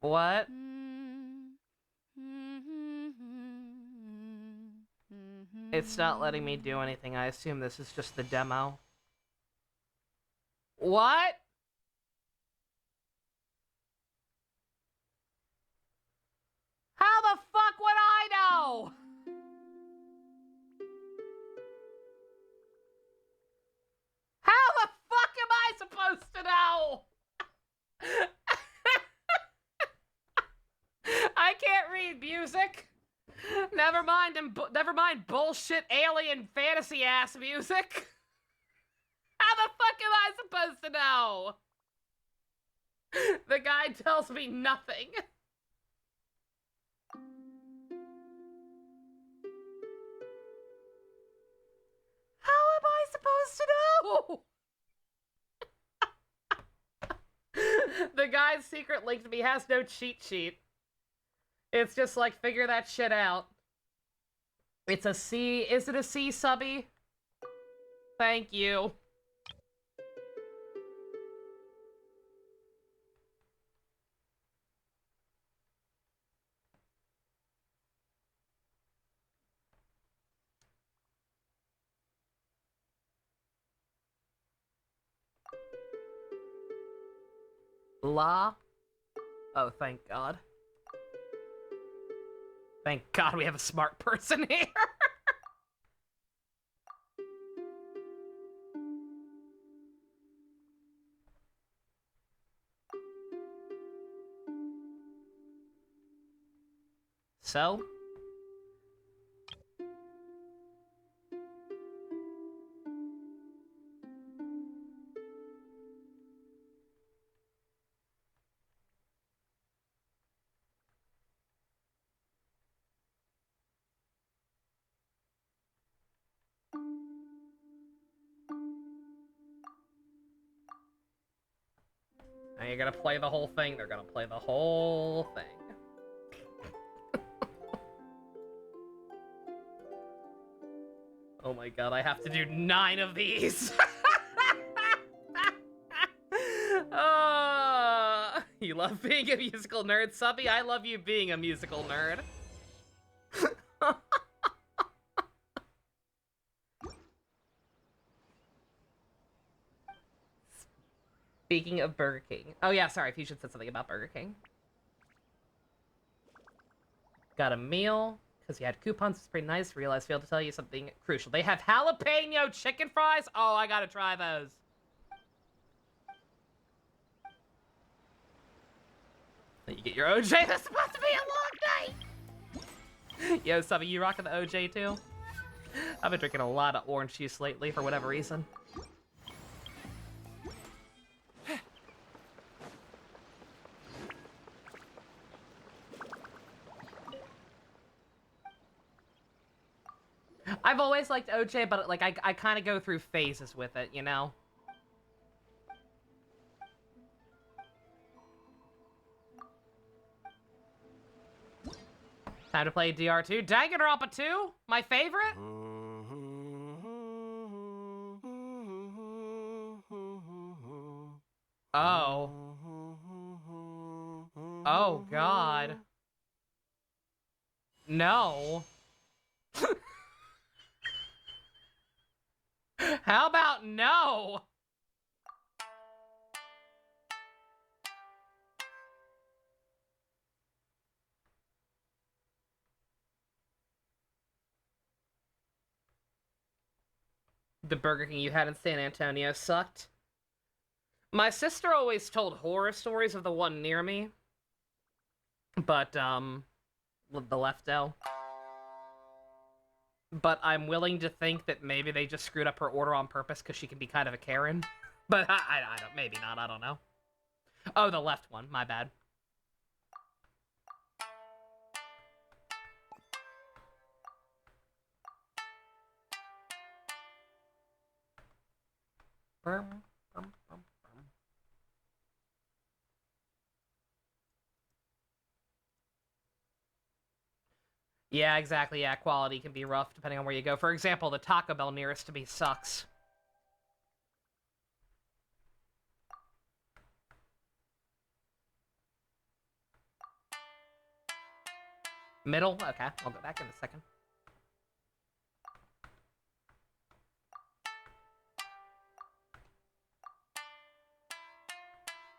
What? It's not letting me do anything. I assume this is just the demo. What? How the fuck would I know? How the fuck am I supposed to know? I can't read music. Never mind bullshit alien fantasy ass music. How the fuck am I supposed to know? The guide tells me nothing. How am I supposed to know? The guide's secret link to me has no cheat sheet. It's just like, figure that shit out. It's a C. Is it a C, Subby? Thank you. La? Oh, thank God. Thank God we have a smart person here. So? Now you're gonna play the whole thing. They're gonna play the whole thing. Oh my God, I have to do 9 of these. You love being a musical nerd, Subby? I love you being a musical nerd. Speaking of Burger King. Oh yeah, sorry, Fusion said something about Burger King. Got a meal, because you had coupons, it's pretty nice. Realized, failed to tell you something crucial. They have jalapeno chicken fries? Oh, I gotta try those. Then you get your OJ, that's supposed to be a long night! Yo, Subby, you rocking the OJ too? I've been drinking a lot of orange juice lately for whatever reason. I've always liked OJ, but like I kind of go through phases with it, you know? Time to play DR2. Danganronpa 2, my favorite. Oh. Oh, God. No. How about no? The Burger King you had in San Antonio sucked. My sister always told horror stories of the one near me. But, the lefto. But I'm willing to think that maybe they just screwed up her order on purpose because she can be kind of a Karen. But I don't, maybe not, I don't know. Oh, the left one, my bad. Yeah, exactly, yeah, quality can be rough depending on where you go. For example, the Taco Bell nearest to me sucks. Middle? Okay, I'll go back in a second.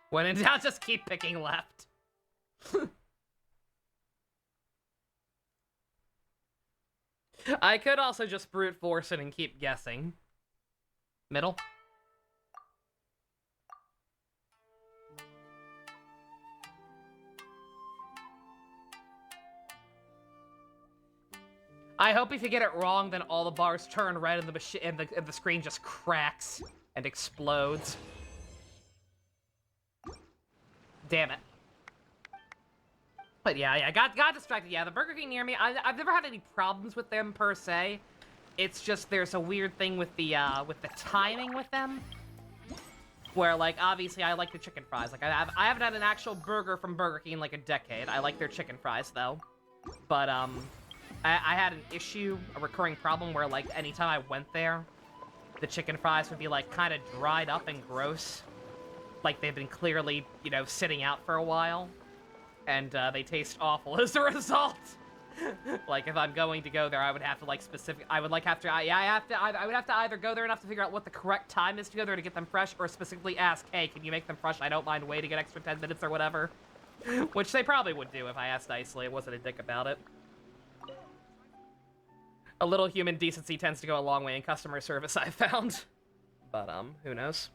When in doubt, just keep picking left. I could also just brute force it and keep guessing. Middle? I hope if you get it wrong, then all the bars turn red and the screen just cracks and explodes. Damn it. But yeah, got distracted. Yeah, the Burger King near me, I've never had any problems with them per se. It's just there's a weird thing with the timing with them. Where, like, obviously I like the chicken fries. Like, I haven't had an actual burger from Burger King in, like, a decade. I like their chicken fries, though. But, I had an issue, a recurring problem, where, like, anytime I went there, the chicken fries would be, like, kind of dried up and gross. Like, they've been clearly, you know, sitting out for a while. And, they taste awful as a result. Like, if I'm going to go there, I would have to, like, I would have to either go there enough to figure out what the correct time is to go there to get them fresh, or specifically ask, hey, can you make them fresh? I don't mind waiting an extra 10 minutes or whatever. Which they probably would do if I asked nicely. I wasn't a dick about it. A little human decency tends to go a long way in customer service, I've found. But, who knows?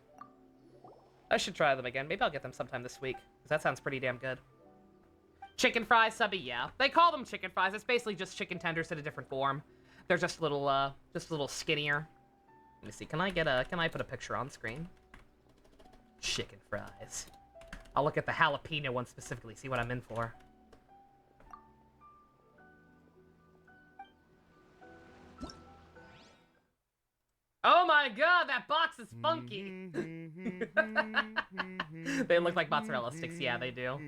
I should try them again. Maybe I'll get them sometime this week, because that sounds pretty damn good. Chicken fries, subby, yeah. They call them chicken fries. It's basically just chicken tenders in a different form. They're just a little skinnier. Let me see. Can I put a picture on screen? Chicken fries. I'll look at the jalapeno one specifically, see what I'm in for. Oh my god, that box is funky! They look like mozzarella sticks, yeah, they do.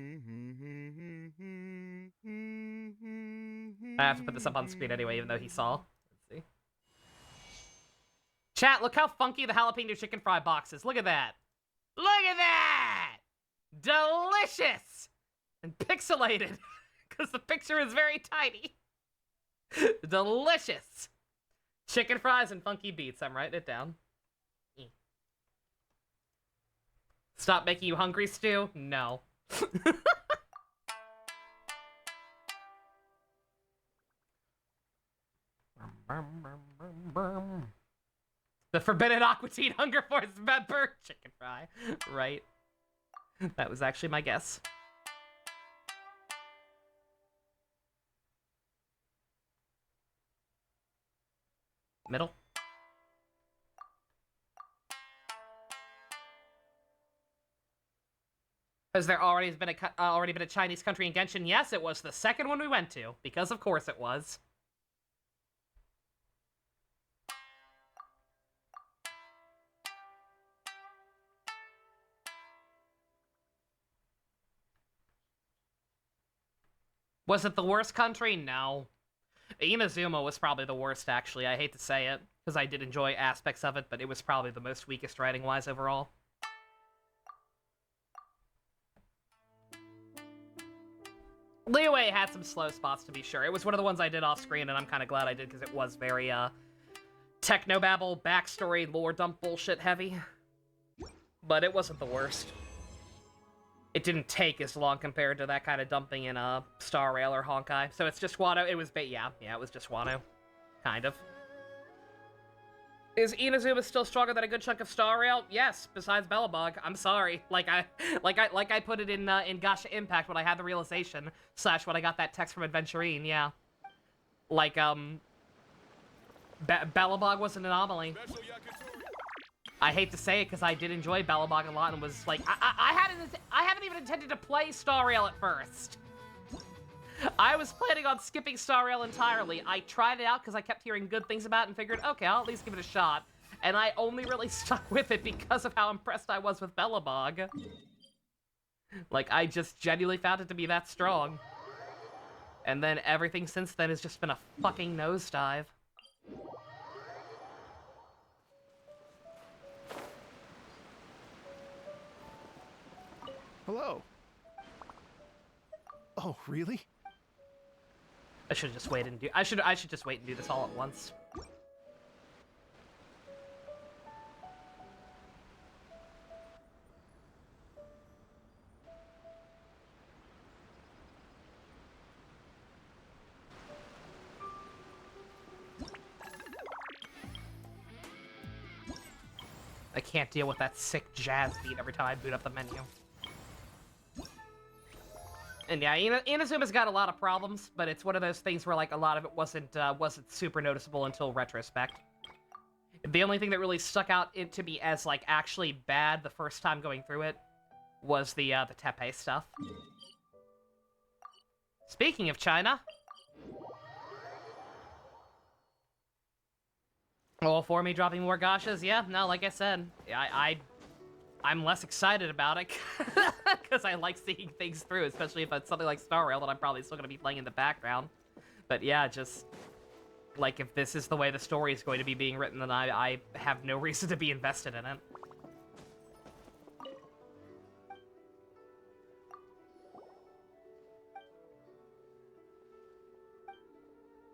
I have to put this up on screen anyway, even though he saw. Let's see. Chat, look how funky the jalapeno chicken fry box is. Look at that! Look at that! Delicious! And pixelated, because the picture is very tiny. Delicious! Chicken fries and funky beats. I'm writing it down. Stop making you hungry, Stu? No. The forbidden Aqua Teen Hunger Force member chicken fry. Right. That was actually my guess. Middle. Has there already been a Chinese country in Genshin? Yes, it was the second one we went to, because of course it was. Was it the worst country? No. Inazuma was probably the worst, actually. I hate to say it, because I did enjoy aspects of it, but it was probably the most weakest writing-wise overall. Liyue had some slow spots, to be sure. It was one of the ones I did off-screen, and I'm kind of glad I did, because it was very, technobabble, backstory, lore dump bullshit heavy. But it wasn't the worst. It didn't take as long compared to that kind of dumping in Star Rail or Honkai. So it's just Wano. It was, yeah, it was just Wano. Kind of. Is Inazuma still stronger than a good chunk of Star Rail? Yes, besides Bellabog. I'm sorry. Like I put it in Gacha Impact when I had the realization, / when I got that text from Adventurine, yeah. Like, Bellabog was an anomaly. I hate to say it because I did enjoy Bellabog a lot and was like, I haven't even intended to play Star Rail at first. I was planning on skipping Star Rail entirely. I tried it out because I kept hearing good things about it and figured, okay, I'll at least give it a shot. And I only really stuck with it because of how impressed I was with Bellabog. Like, I just genuinely found it to be that strong. And then everything since then has just been a fucking nosedive. Hello. Oh, really? I should just wait and do. I should just wait and do this all at once. I can't deal with that sick jazz beat every time I boot up the menu. And yeah, Inazuma's got a lot of problems, but it's one of those things where, like, a lot of it wasn't super noticeable until retrospect. The only thing that really stuck out to me as, like, actually bad the first time going through it was the Teppei stuff. Speaking of China... Well, for me dropping more gachas, yeah, no, like I said, I'm less excited about it because I like seeing things through, especially if it's something like Star Rail that I'm probably still going to be playing in the background. But yeah, just, like, if this is the way the story is going to be being written, then I have no reason to be invested in it.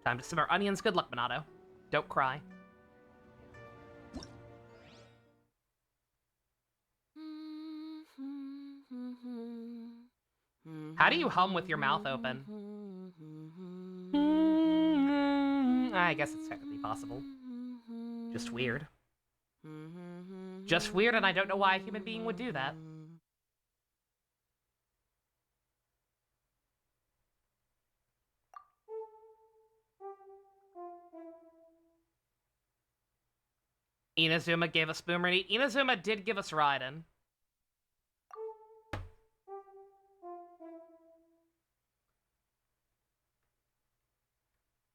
Time to simmer onions. Good luck, Minato. Don't cry. How do you hum with your mouth open? I guess it's technically possible. Just weird. Just weird, and I don't know why a human being would do that. Inazuma gave us Boomerang. Inazuma did give us Raiden.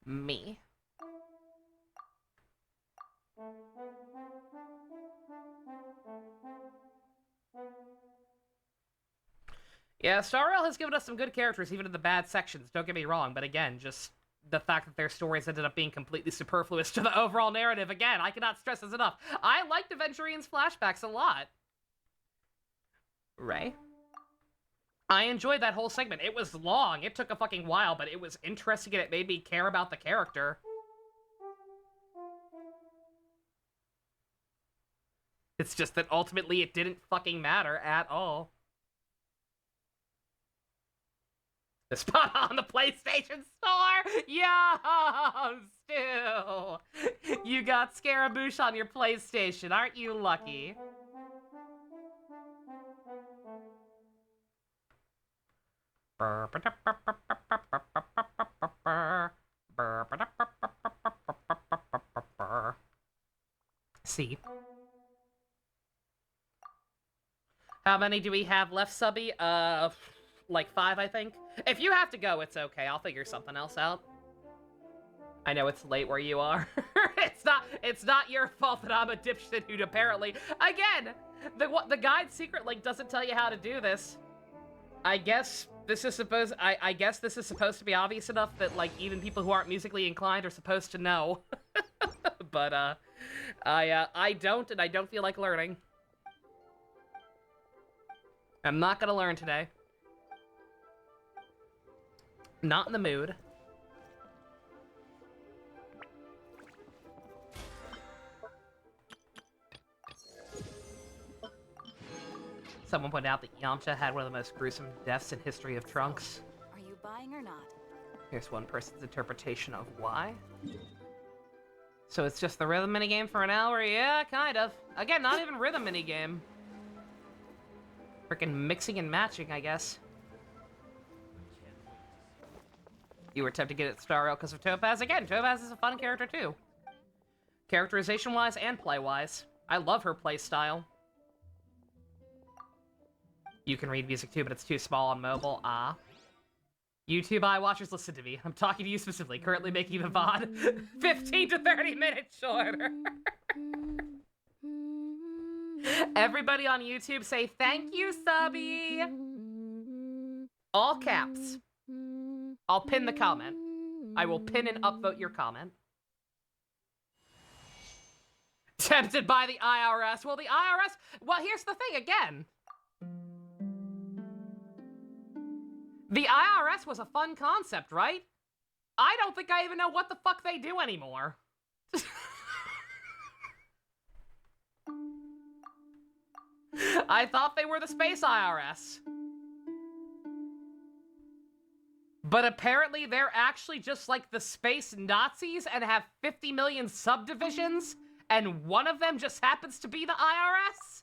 Me. Yeah, Star Rail has given us some good characters, even in the bad sections, don't get me wrong, but again, just the fact that their stories ended up being completely superfluous to the overall narrative, again, I cannot stress this enough. I liked Aventurine's flashbacks a lot. Ray? I enjoyed that whole segment. It was long. It took a fucking while, but it was interesting and it made me care about the character. It's just that ultimately it didn't fucking matter at all. The spot on the PlayStation Store? Yo, still. You got Scaramouche on your PlayStation. Aren't you lucky? See. How many do we have left, Subby? Like 5, I think. If you have to go, it's okay. I'll figure something else out. I know it's late where you are. It's not your fault that I'm a dipshit who'd apparently... Again, the guide secret link doesn't tell you how to do this. I guess this is supposed... I guess this is supposed to be obvious enough that, like, even people who aren't musically inclined are supposed to know. But, I don't, and I don't feel like learning. I'm not gonna learn today. Not in the mood. Someone pointed out that Yamcha had one of the most gruesome deaths in history of Trunks. Are you buying or not? Here's one person's interpretation of why. So it's just the rhythm minigame for an hour? Yeah, kind of. Again, not even rhythm minigame. Frickin' mixing and matching, I guess. You were tempted to get it Star Rail because of Topaz? Again, Topaz is a fun character too. Characterization-wise and play-wise. I love her play style. You can read music too, but it's too small on mobile. Ah. YouTube iWatchers, listen to me. I'm talking to you specifically. Currently making the VOD 15 to 30 minutes shorter. Everybody on YouTube say thank you, Subby. All caps. I'll pin the comment. I will pin and upvote your comment. Tempted by the IRS. Well, the IRS... Well, here's the thing again. The IRS was a fun concept, right? I don't think I even know what the fuck they do anymore. I thought they were the space IRS. But apparently they're actually just like the space Nazis and have 50 million subdivisions, and one of them just happens to be the IRS?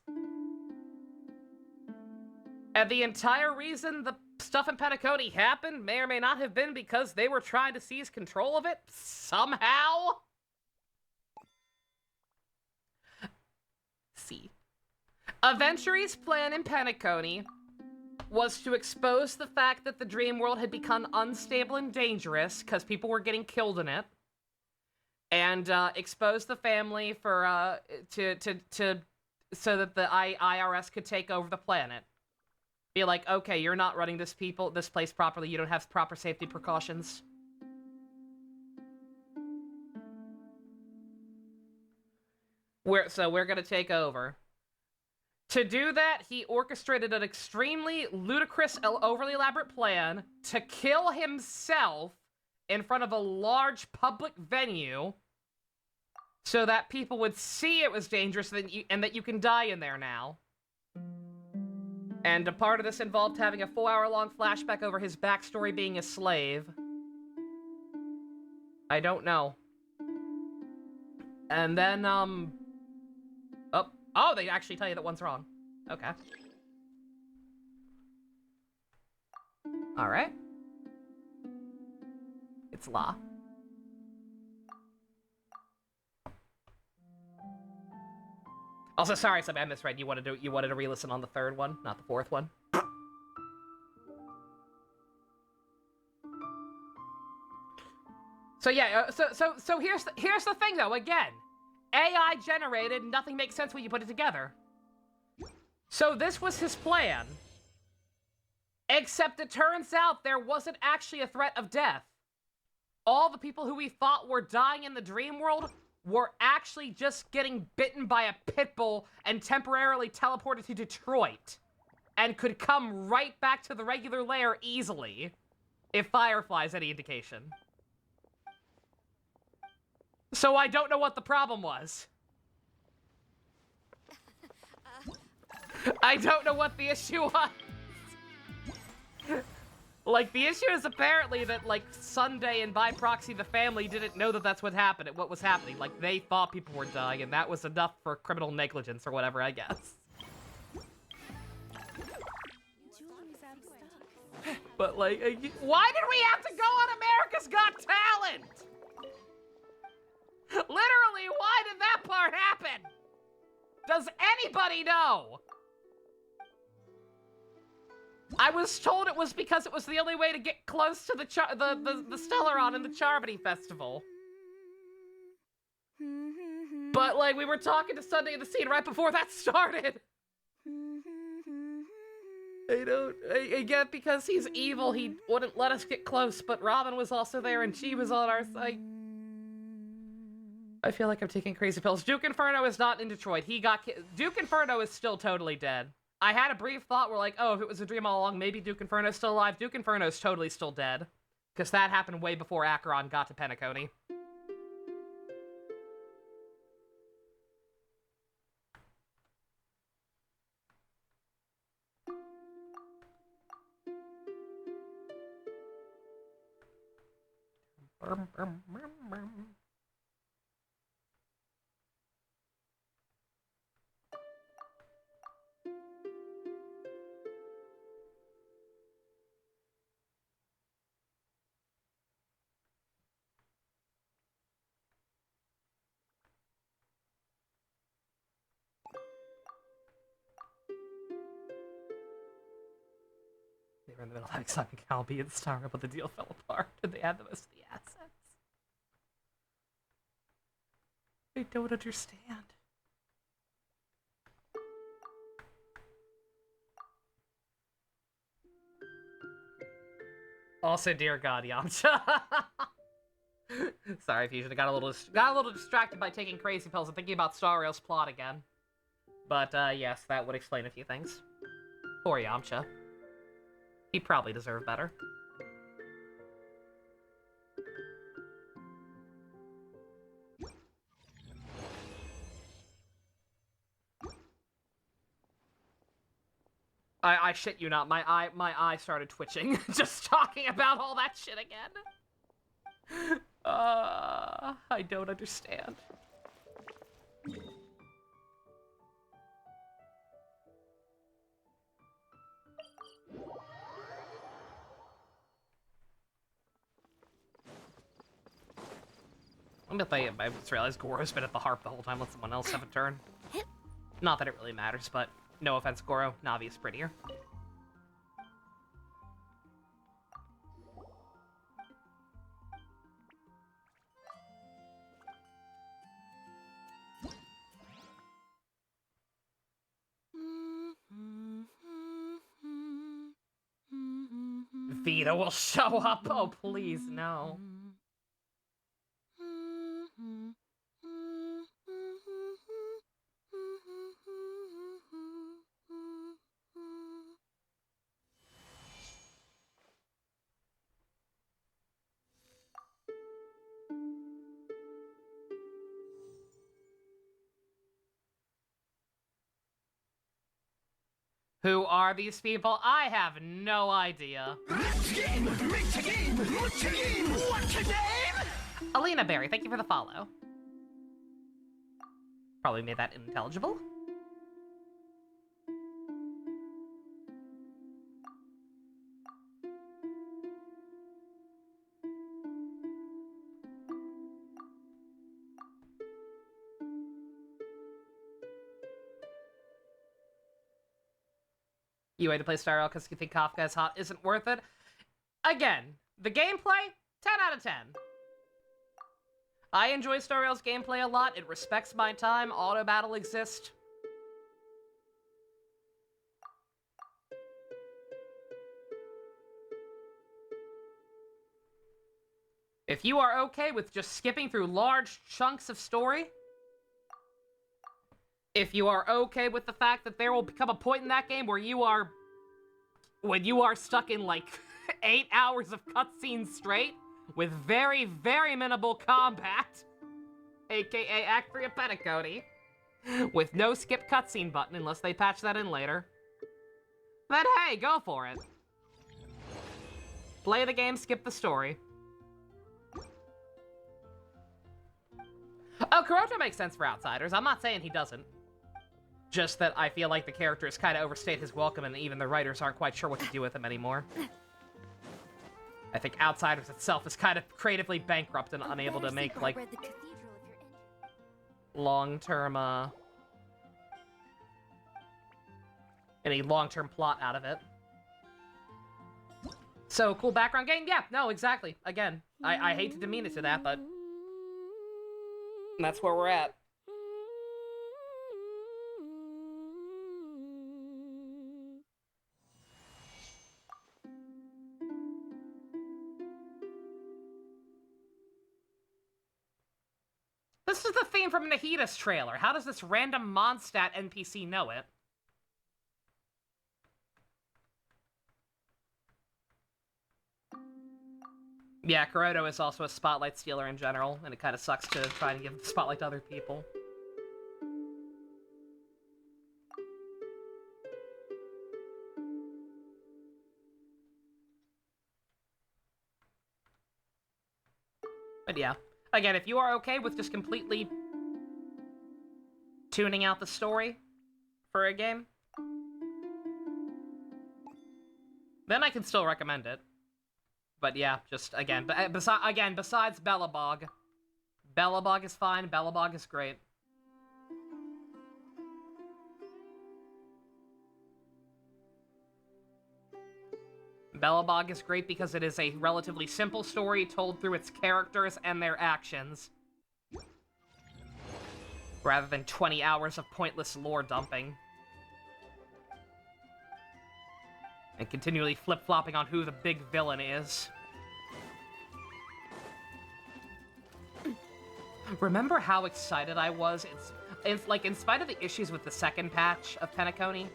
And the entire reason the stuff in Penacony happened may or may not have been because they were trying to seize control of it somehow? See. Aventuri's plan in Penacony was to expose the fact that the dream world had become unstable and dangerous because people were getting killed in it, and expose the family for so that the IRS could take over the planet. Be like, okay, you're not running this place properly. You don't have proper safety precautions. So we're gonna take over. To do that, he orchestrated an extremely ludicrous, overly elaborate plan to kill himself in front of a large public venue so that people would see it was dangerous and that you can die in there now. And a part of this involved having a 4-hour-long flashback over his backstory being a slave. I don't know. And then, Oh, they actually tell you that one's wrong. Okay. Alright. It's law. Also, sorry, I misread. You wanted to re-listen on the third one, not the fourth one. So yeah, so here's the thing though. Again, AI generated, nothing makes sense when you put it together. So this was his plan. Except it turns out there wasn't actually a threat of death. All the people who we thought were dying in the dream world were actually just getting bitten by a pit bull and temporarily teleported to Detroit. And could come right back to the regular lair easily. If Firefly's any indication. So I don't know what the problem was. I don't know what the issue was. Like, the issue is apparently that, like, Sunday and by proxy the family didn't know that that's what happened, what was happening. Like, they thought people were dying, and that was enough for criminal negligence or whatever, I guess. But, like, why did we have to go on America's Got Talent? Literally, why did that part happen? Does anybody know? I was told it was because it was the only way to get close to the Stellaron in the Charmony Festival. But, like, we were talking to Sunday in the Scene right before that started. I get because he's evil, he wouldn't let us get close, but Robin was also there and she was on our side. I feel like I'm taking crazy pills. Duke Inferno is not in Detroit. Duke Inferno is still totally dead. I had a brief thought where like, oh, if it was a dream all along, maybe Duke Inferno's still alive. Duke Inferno's totally still dead. Because that happened way before Acheron got to Penacony. They were in the middle of having Simon Cowell be in Star, but the deal fell apart, and they had the most of the assets. I don't understand. Also, dear God, Yamcha. Sorry, Fusion. I got a little distracted by taking crazy pills and thinking about Star Rail's plot again. But yes, that would explain a few things. Poor Yamcha. He probably deserved better. I shit you not, my eye started twitching just talking about all that shit again. I don't understand. I just realized Goro's been at the harp the whole time. Let someone else have a turn. Not that it really matters, but no offense, Goro. Navi is prettier. Vita will show up. Oh, please, no. Who are these people? I have no idea. Alina Berry, thank you for the follow. Probably made that unintelligible. You wait to play Star Rail because you think Kafka is hot isn't worth it. Again, the gameplay, 10 out of 10. I enjoy Star Rail's gameplay a lot. It respects my time. Auto battle exists. If you are okay with just skipping through large chunks of story, if you are okay with the fact that there will become a point in that game where when you are stuck in like 8 hours of cutscenes straight with very, very minimal combat, aka Act 3 of Penacony, with no skip cutscene button unless they patch that in later, then hey, go for it. Play the game, skip the story. Oh, Kuroto makes sense for outsiders. I'm not saying he doesn't. Just that I feel like the character has kind of overstayed his welcome and even the writers aren't quite sure what to do with him anymore. I think Outsiders itself is kind of creatively bankrupt and unable to make, like, long-term, any long-term plot out of it. So, cool background game? Yeah, no, exactly. Again, I hate to demean it to that, but that's where we're at. This is the theme from Nahida's trailer. How does this random Mondstadt NPC know it? Yeah, Kuroto is also a spotlight stealer in general, and it kind of sucks to try and give the spotlight to other people. But yeah, again, if you are okay with just completely tuning out the story for a game, then I can still recommend it. But yeah, just again, besides Bellabog. Bellabog is fine, Bellabog is great. Bellabog is great because it is a relatively simple story told through its characters and their actions, rather than 20 hours of pointless lore dumping. And continually flip-flopping on who the big villain is. Remember how excited I was? In spite of the issues with the second patch of Penacony,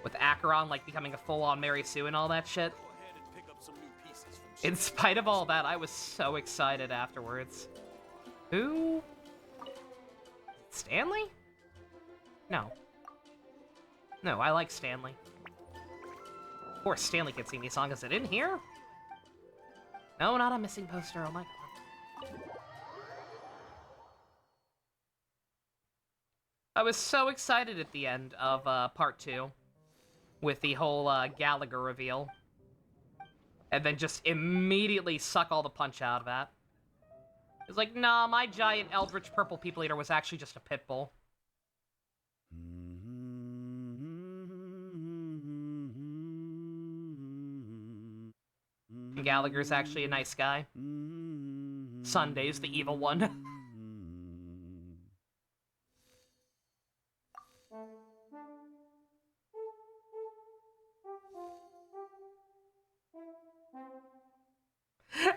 with Acheron, like, becoming a full-on Mary Sue and all that shit. In spite of all that, I was so excited afterwards. Who? Stanley? No. No, I like Stanley. Of course, Stanley can sing me song. Is it in here? No, not a missing poster. Oh my god. I was so excited at the end of part 2 with the whole Gallagher reveal, and then just immediately suck all the punch out of that. It's like, nah, my giant eldritch purple people eater was actually just a pit bull. Gallagher's actually a nice guy. Sunday's the evil one.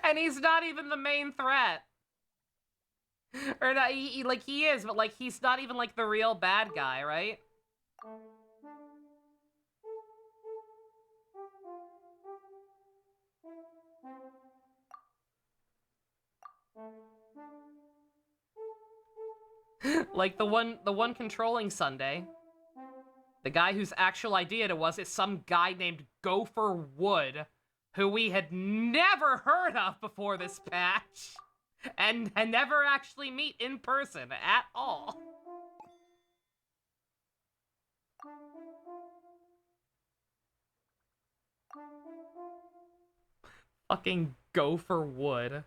And he's not even the main threat. Or not, he is, but like he's not even like the real bad guy, right? Like the one controlling Sunday. The guy whose actual idea it was is some guy named Gopher Wood, who we had never heard of before this patch, and never actually meet in person at all. Fucking Gopher Wood.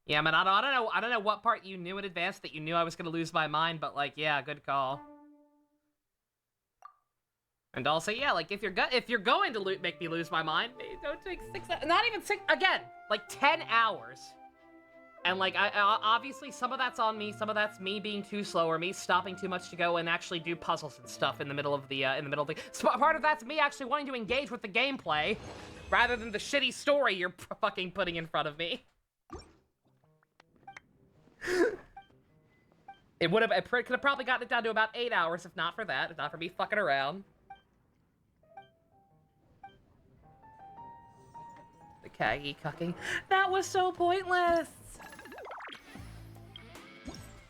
Yeah, man, I don't know what part you knew in advance that you knew I was gonna lose my mind, but like, yeah, good call. And also, yeah, like if you're going to make me lose my mind, don't take 6, not even 6, again, like 10 hours. And like, I obviously some of that's on me, some of that's me being too slow or me stopping too much to go and actually do puzzles and stuff in the middle of the part of that's me actually wanting to engage with the gameplay rather than the shitty story you're fucking putting in front of me. It could have probably gotten it down to about 8 hours if not for that, if not for me fucking around. The Kagi cucking. That was so pointless!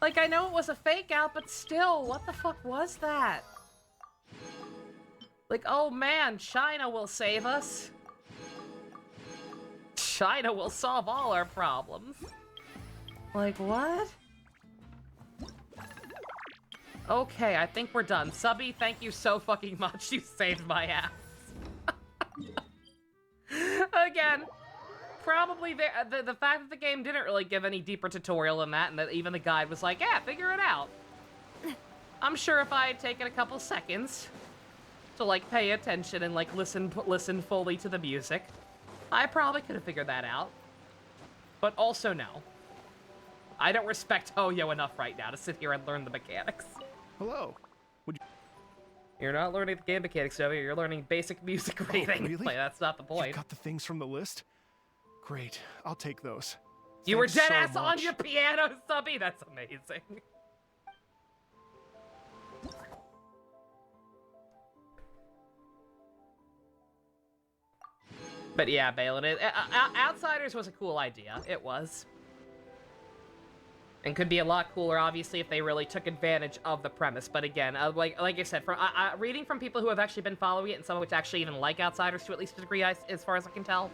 Like, I know it was a fake out, but still, what the fuck was that? Like, oh man, China will save us. China will solve all our problems. Like, what? Okay, I think we're done. Subby, thank you so fucking much. You saved my ass. Again, probably the fact that the game didn't really give any deeper tutorial than that, and that even the guide was like, yeah, figure it out. I'm sure if I had taken a couple seconds to, like, pay attention and, like, listen fully to the music, I probably could have figured that out. But also, no. I don't respect Hoyo enough right now to sit here and learn the mechanics. Hello. You're not learning the game mechanics over here. You're learning basic music reading. really? Like, that's not the You point. got the things from the list? Great, I'll take those. You were Thanks dead so ass on much. your piano, Subby. That's amazing. But yeah, Balin, Outsiders was a cool idea. It was. And could be a lot cooler, obviously, if they really took advantage of the premise. But again, like I said, from reading from people who have actually been following it, and some of which actually even like Outsiders to at least a degree, as far as I can tell.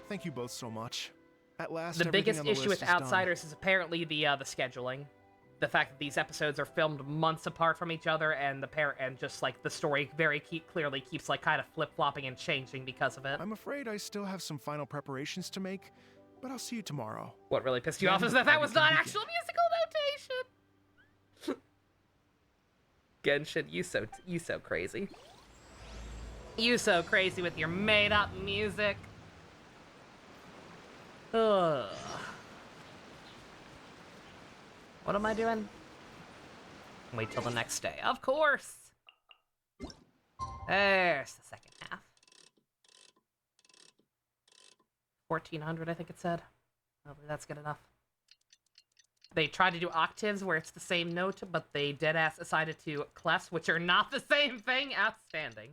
Thank you both so much. At last, The everything biggest on the issue list with is done. Outsiders is apparently the scheduling. The fact that these episodes are filmed months apart from each other, and just like the story clearly keeps like kind of flip-flopping and changing because of it. I'm afraid I still have some final preparations to make, but I'll see you tomorrow. What really pissed you Then off is the that that party was can not begin. actual musical notation. Genshin, you so crazy. You so crazy with your made-up music. Ugh. What am I doing? Wait till the next day. Of course! There's the second half. 1400, I think it said. Hopefully that's good enough. They tried to do octaves where it's the same note, but they deadass decided to clefs, which are not the same thing. Outstanding.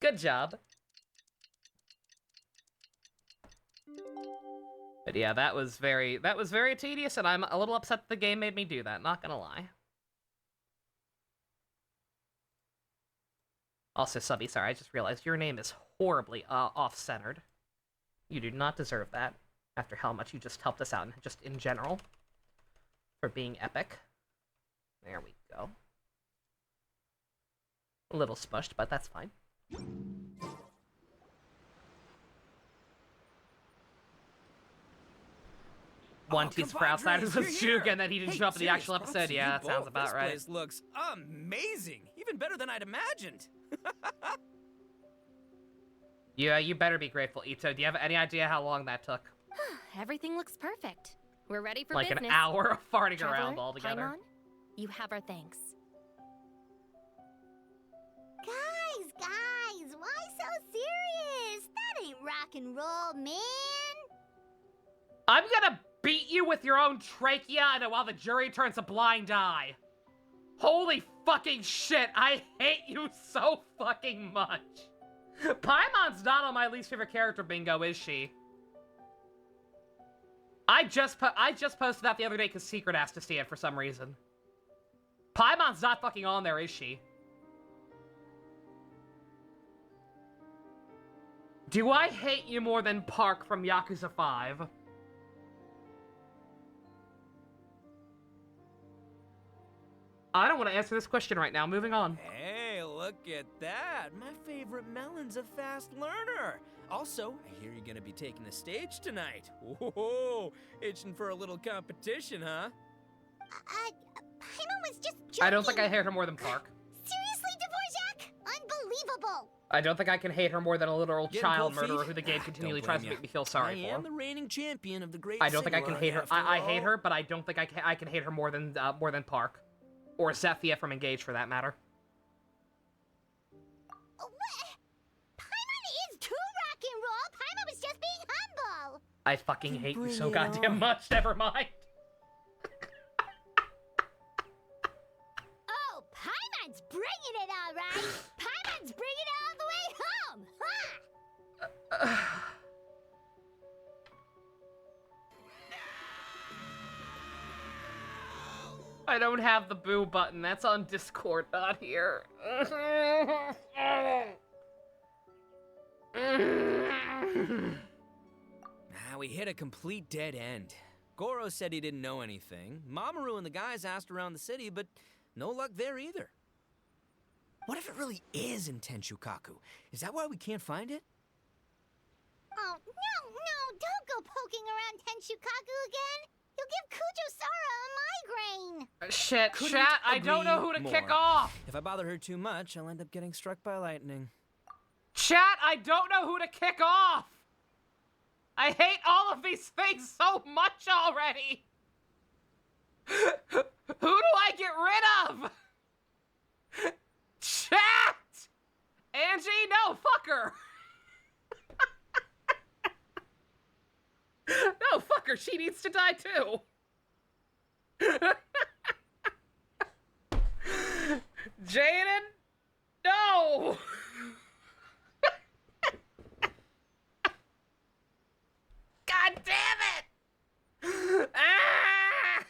Good job. But yeah, that was very tedious, and I'm a little upset that the game made me do that, not gonna lie. Also, Subby, sorry, I just realized your name is horribly off-centered. You do not deserve that, after how much you just helped us out, just in general, for being epic. There we go. A little smushed, but that's fine. One tease for Outsiders was Shuga, and then he didn't show up in the actual episode. Yeah, that sounds about right. This place looks amazing, even better than I'd imagined. Yeah, you better be grateful, Ito. Do you have any idea how long that took? Everything looks perfect. We're ready for Like business. an hour of farting Traveler, around altogether. Paimon, you have our thanks. Guys, why so serious? That ain't rock and roll, man. I'm gonna beat you with your own trachea and while the jury turns a blind eye. Holy fucking shit, I hate you so fucking much. Paimon's not on my least favorite character bingo, is she? I just posted that the other day because Secret asked to see it for some reason. Paimon's not fucking on there, is she? Do I hate you more than Park from Yakuza 5? I don't want to answer this question right now. Moving on. Hey, look at that. My favorite Melon's a fast learner. Also, I hear you're gonna be taking the stage tonight. Whoa, itching for a little competition, huh? Paimon was just joking. I don't think I hate her more than Park. Seriously, Dvorak? Unbelievable. I don't think I can hate her more than a literal Getting child cold feet? murderer who the game Ah, continually don't tries to blame make ya. me feel sorry I for. am the reigning champion of the great I don't think I can cigar, hate her. after I hate all. her, but I don't think I can hate her more than Park, or Zethia from Engage for that matter. What? Paimon is too rock and roll. Paimon was just being humble. I fucking hate you Bring so it goddamn on. much. Never mind. Oh, Paimon's bringing it all right. Paimon's bringing it all the way home. Ha! I don't have the boo button. That's on Discord, not here. We hit a complete dead end. Goro said he didn't know anything. Mamoru and the guys asked around the city, but no luck there either. What if it really is in Tenshukaku? Is that why we can't find it? Oh, no, don't go poking around Tenshukaku again. You'll give Kujo-Sara a migraine. Shit, Couldn't chat, I don't know who to agree kick more. off. If I bother her too much, I'll end up getting struck by lightning. Chat, I don't know who to kick off. I hate all of these things so much already. Who do I get rid of? Chat! Angie, no, fuck her! No, fuck her, she needs to die too! Jaden, no! God damn it! Ah!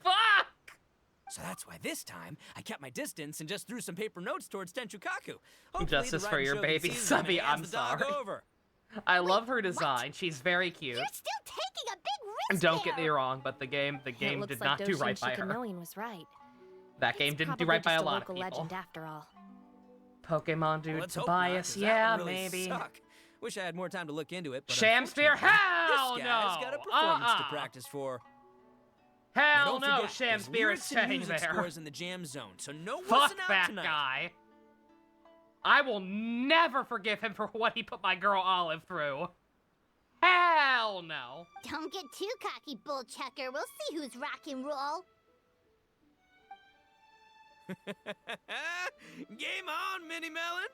Fuck! So that's why this time I kept my distance and just threw some paper notes towards Tenchukaku. Hopefully Justice the for riding your shogun baby, sees him and Subby, hands I'm the dog sorry. over. I love her design. She's very cute. You're still taking a big risk Don't get me there. wrong, but the game It did looks not like do right by Doshin her. Shikanoin was right. That game It's didn't do probably right by a just lot of local people. legend after all. Pokemon dude Well, let's hope not, Tobias, 'cause that yeah, would really maybe. Suck. Wish I had more time to look into it, but Shamsphere, unfortunately, hell this guy's got a no! performance to practice for. Now, Hell don't no, forget, there's Shamsphere is lyrics and staying music there. scores in the jam zone, so no Fuck wussing out that tonight. guy. I will never forgive him for what he put my girl Olive through. Hell no. Don't get too cocky, bullchucker. We'll see who's rock and roll. Game on, Mini Melon!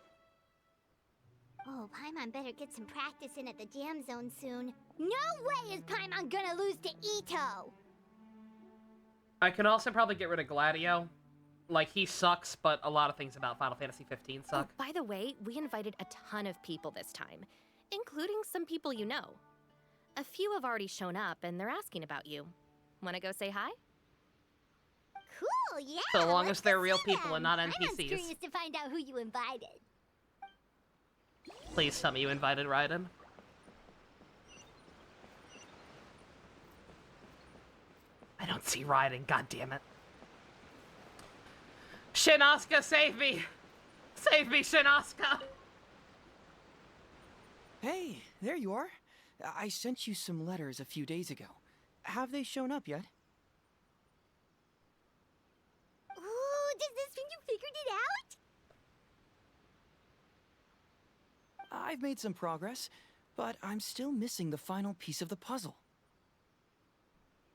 Oh, Paimon better get some practice in at the jam zone soon. No way is Paimon gonna lose to Ito! I could also probably get rid of Gladio. Like, he sucks, but a lot of things about Final Fantasy 15 suck. Oh, by the way, we invited a ton of people this time, including some people you know. A few have already shown up, and they're asking about you. Wanna go say hi? Cool, yeah! So long let's as they're go real see people and them. not Paimon's NPCs. curious to find out who you invited. Please tell me you invited Raiden. I don't see Raiden, god damn it. Shinosuke, save me! Save me, Shinosuke! Hey, there you are. I sent you some letters a few days ago. Have they shown up yet? Ooh, does this mean you figured it out? I've made some progress, but I'm still missing the final piece of the puzzle.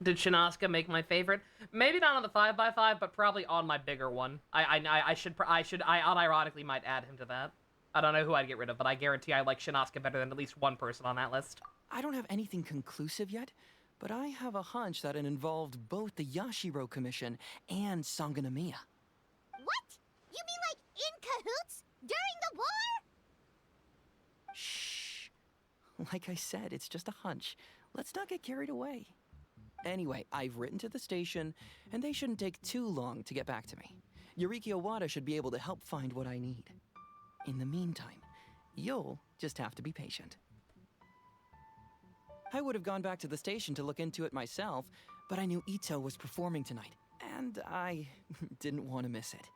Did Shinosuke make my favorite? Maybe not on the 5x5, but probably on my bigger one. I unironically might add him to that. I don't know who I'd get rid of, but I guarantee I like Shinosuke better than at least one person on that list. I don't have anything conclusive yet, but I have a hunch that it involved both the Yashiro Commission and Sangonomiya. What? You mean like in cahoots? During the war? Shh. Like I said, it's just a hunch. Let's not get carried away. Anyway, I've written to the station, and they shouldn't take too long to get back to me. Yuriki Owada should be able to help find what I need. In the meantime, you'll just have to be patient. I would have gone back to the station to look into it myself, but I knew Ito was performing tonight, and I didn't want to miss it.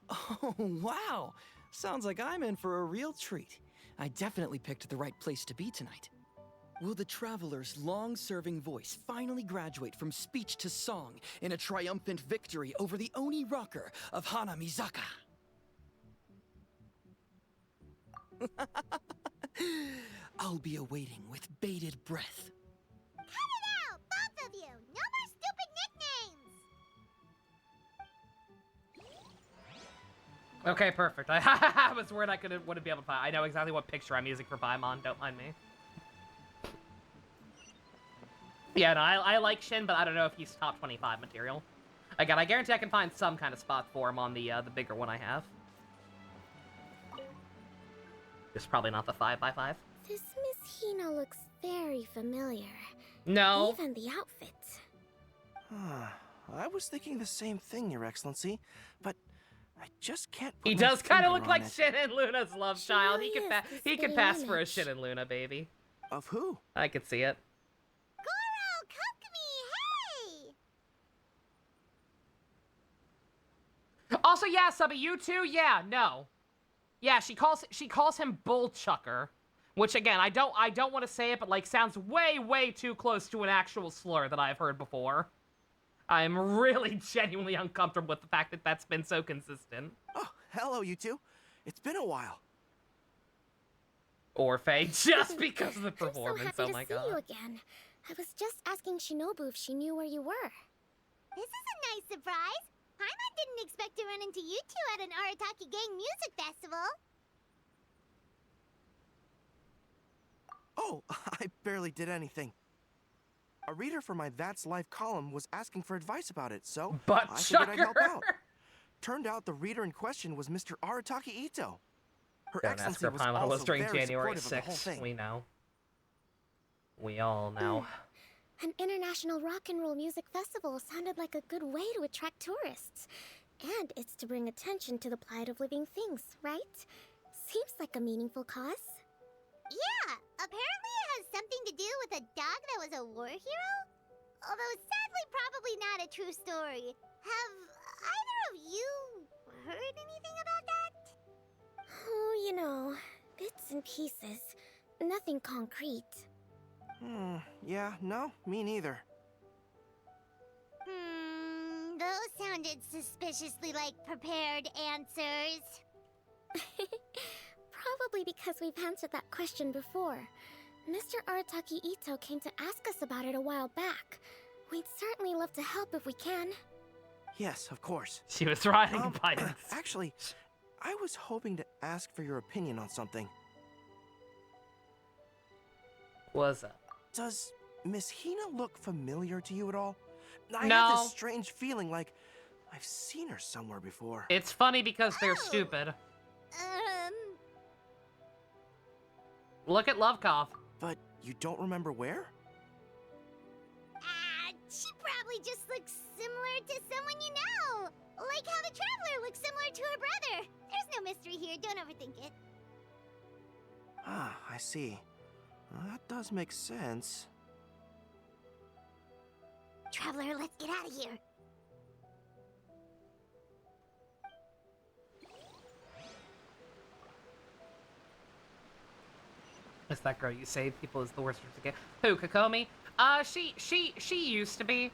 Oh, wow! Sounds like I'm in for a real treat. I definitely picked the right place to be tonight. Will the Traveler's long-serving voice finally graduate from speech to song in a triumphant victory over the Oni rocker of Hanamizaka? I'll be awaiting with bated breath. Cut it out, both of you! No more stupid nicknames! Okay, perfect. I was worried I wouldn't be able to find. I know exactly what picture I'm using for Paimon, don't mind me. Yeah, no, I like Shin, but I don't know if he's top 25 material. Again, I guarantee I can find some kind of spot for him on the bigger one I have. Just probably not the 5x5. This Miss Hina looks very familiar. No. Even the outfit. I was thinking the same thing, Your Excellency, but I just can't put He my does kind of finger look on like it. Shin and Luna's love She child. really He is can the he can spitting pass for a image. Shin and Luna, baby. Of who? I could see it. Goro, Kokumi, hey! Also, yeah, Subby, you too? Yeah, no. Yeah, she calls him Bull Chucker, which again, I don't want to say it, but like sounds way too close to an actual slur that I've heard before. I'm really genuinely uncomfortable with the fact that that's been so consistent. Oh, hello, you two. It's been a while. Or Faye, just because of the I'm so performance. happy Oh to my see you god. again. I was just asking Shinobu if she knew where you were. This is a nice surprise. Paimon didn't expect to run into you two at an Arataki gang music festival. Oh, I barely did anything. A reader for my That's Life column was asking for advice about it, so Butt I figured I'd help chucker. out. Turned out the reader in question was Mr. Arataki Ito. Her Don't ask Excellency for was Paimon also was during very January supportive of the whole 6th. thing. We know. We all know. An international rock and roll music festival sounded like a good way to attract tourists. And it's to bring attention to the plight of living things, right? Seems like a meaningful cause. Yeah, apparently it has something to do with a dog that was a war hero? Although sadly probably not a true story. Have either of you heard anything about that? Oh, you know, bits and pieces. Nothing concrete. Yeah, no, me neither. Those sounded suspiciously like prepared answers. Probably because we've answered that question before. Mr. Arataki Ito came to ask us about it a while back. We'd certainly love to help if we can. Yes, of course. She was riding bikes. Actually, I was hoping to ask for your opinion on something. What's up? Does Miss Hina look familiar to you at all? I No. have this strange feeling like I've seen her somewhere before. It's funny because they're stupid. Look at Lovecough. But you don't remember where? She probably just looks similar to someone you know. Like how the Traveler looks similar to her brother. There's no mystery here, don't overthink it. Ah, I see. Well, that does make sense. Traveler, let's get out of here. It's that girl you save people is the worst person to get. Who, Kokomi? She used to be.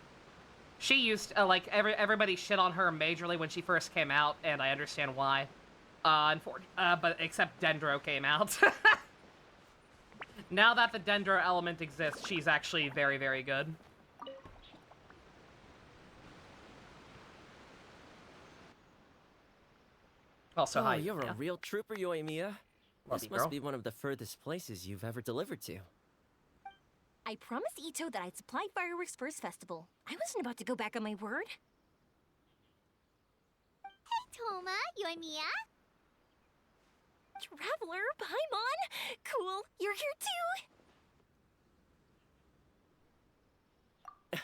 She used to, like, everybody shit on her majorly when she first came out, and I understand why. But except Dendro came out. Now that the Dendro element exists, she's actually very, very good. Also, Oh, hi. you're Mia. a real trooper, Yoimiya. Love This you, must girl. be one of the furthest places you've ever delivered to. I promised Ito that I'd supply fireworks for his festival. I wasn't about to go back on my word. Hey, Toma, Yoimiya. Traveler, Paimon! Cool, you're here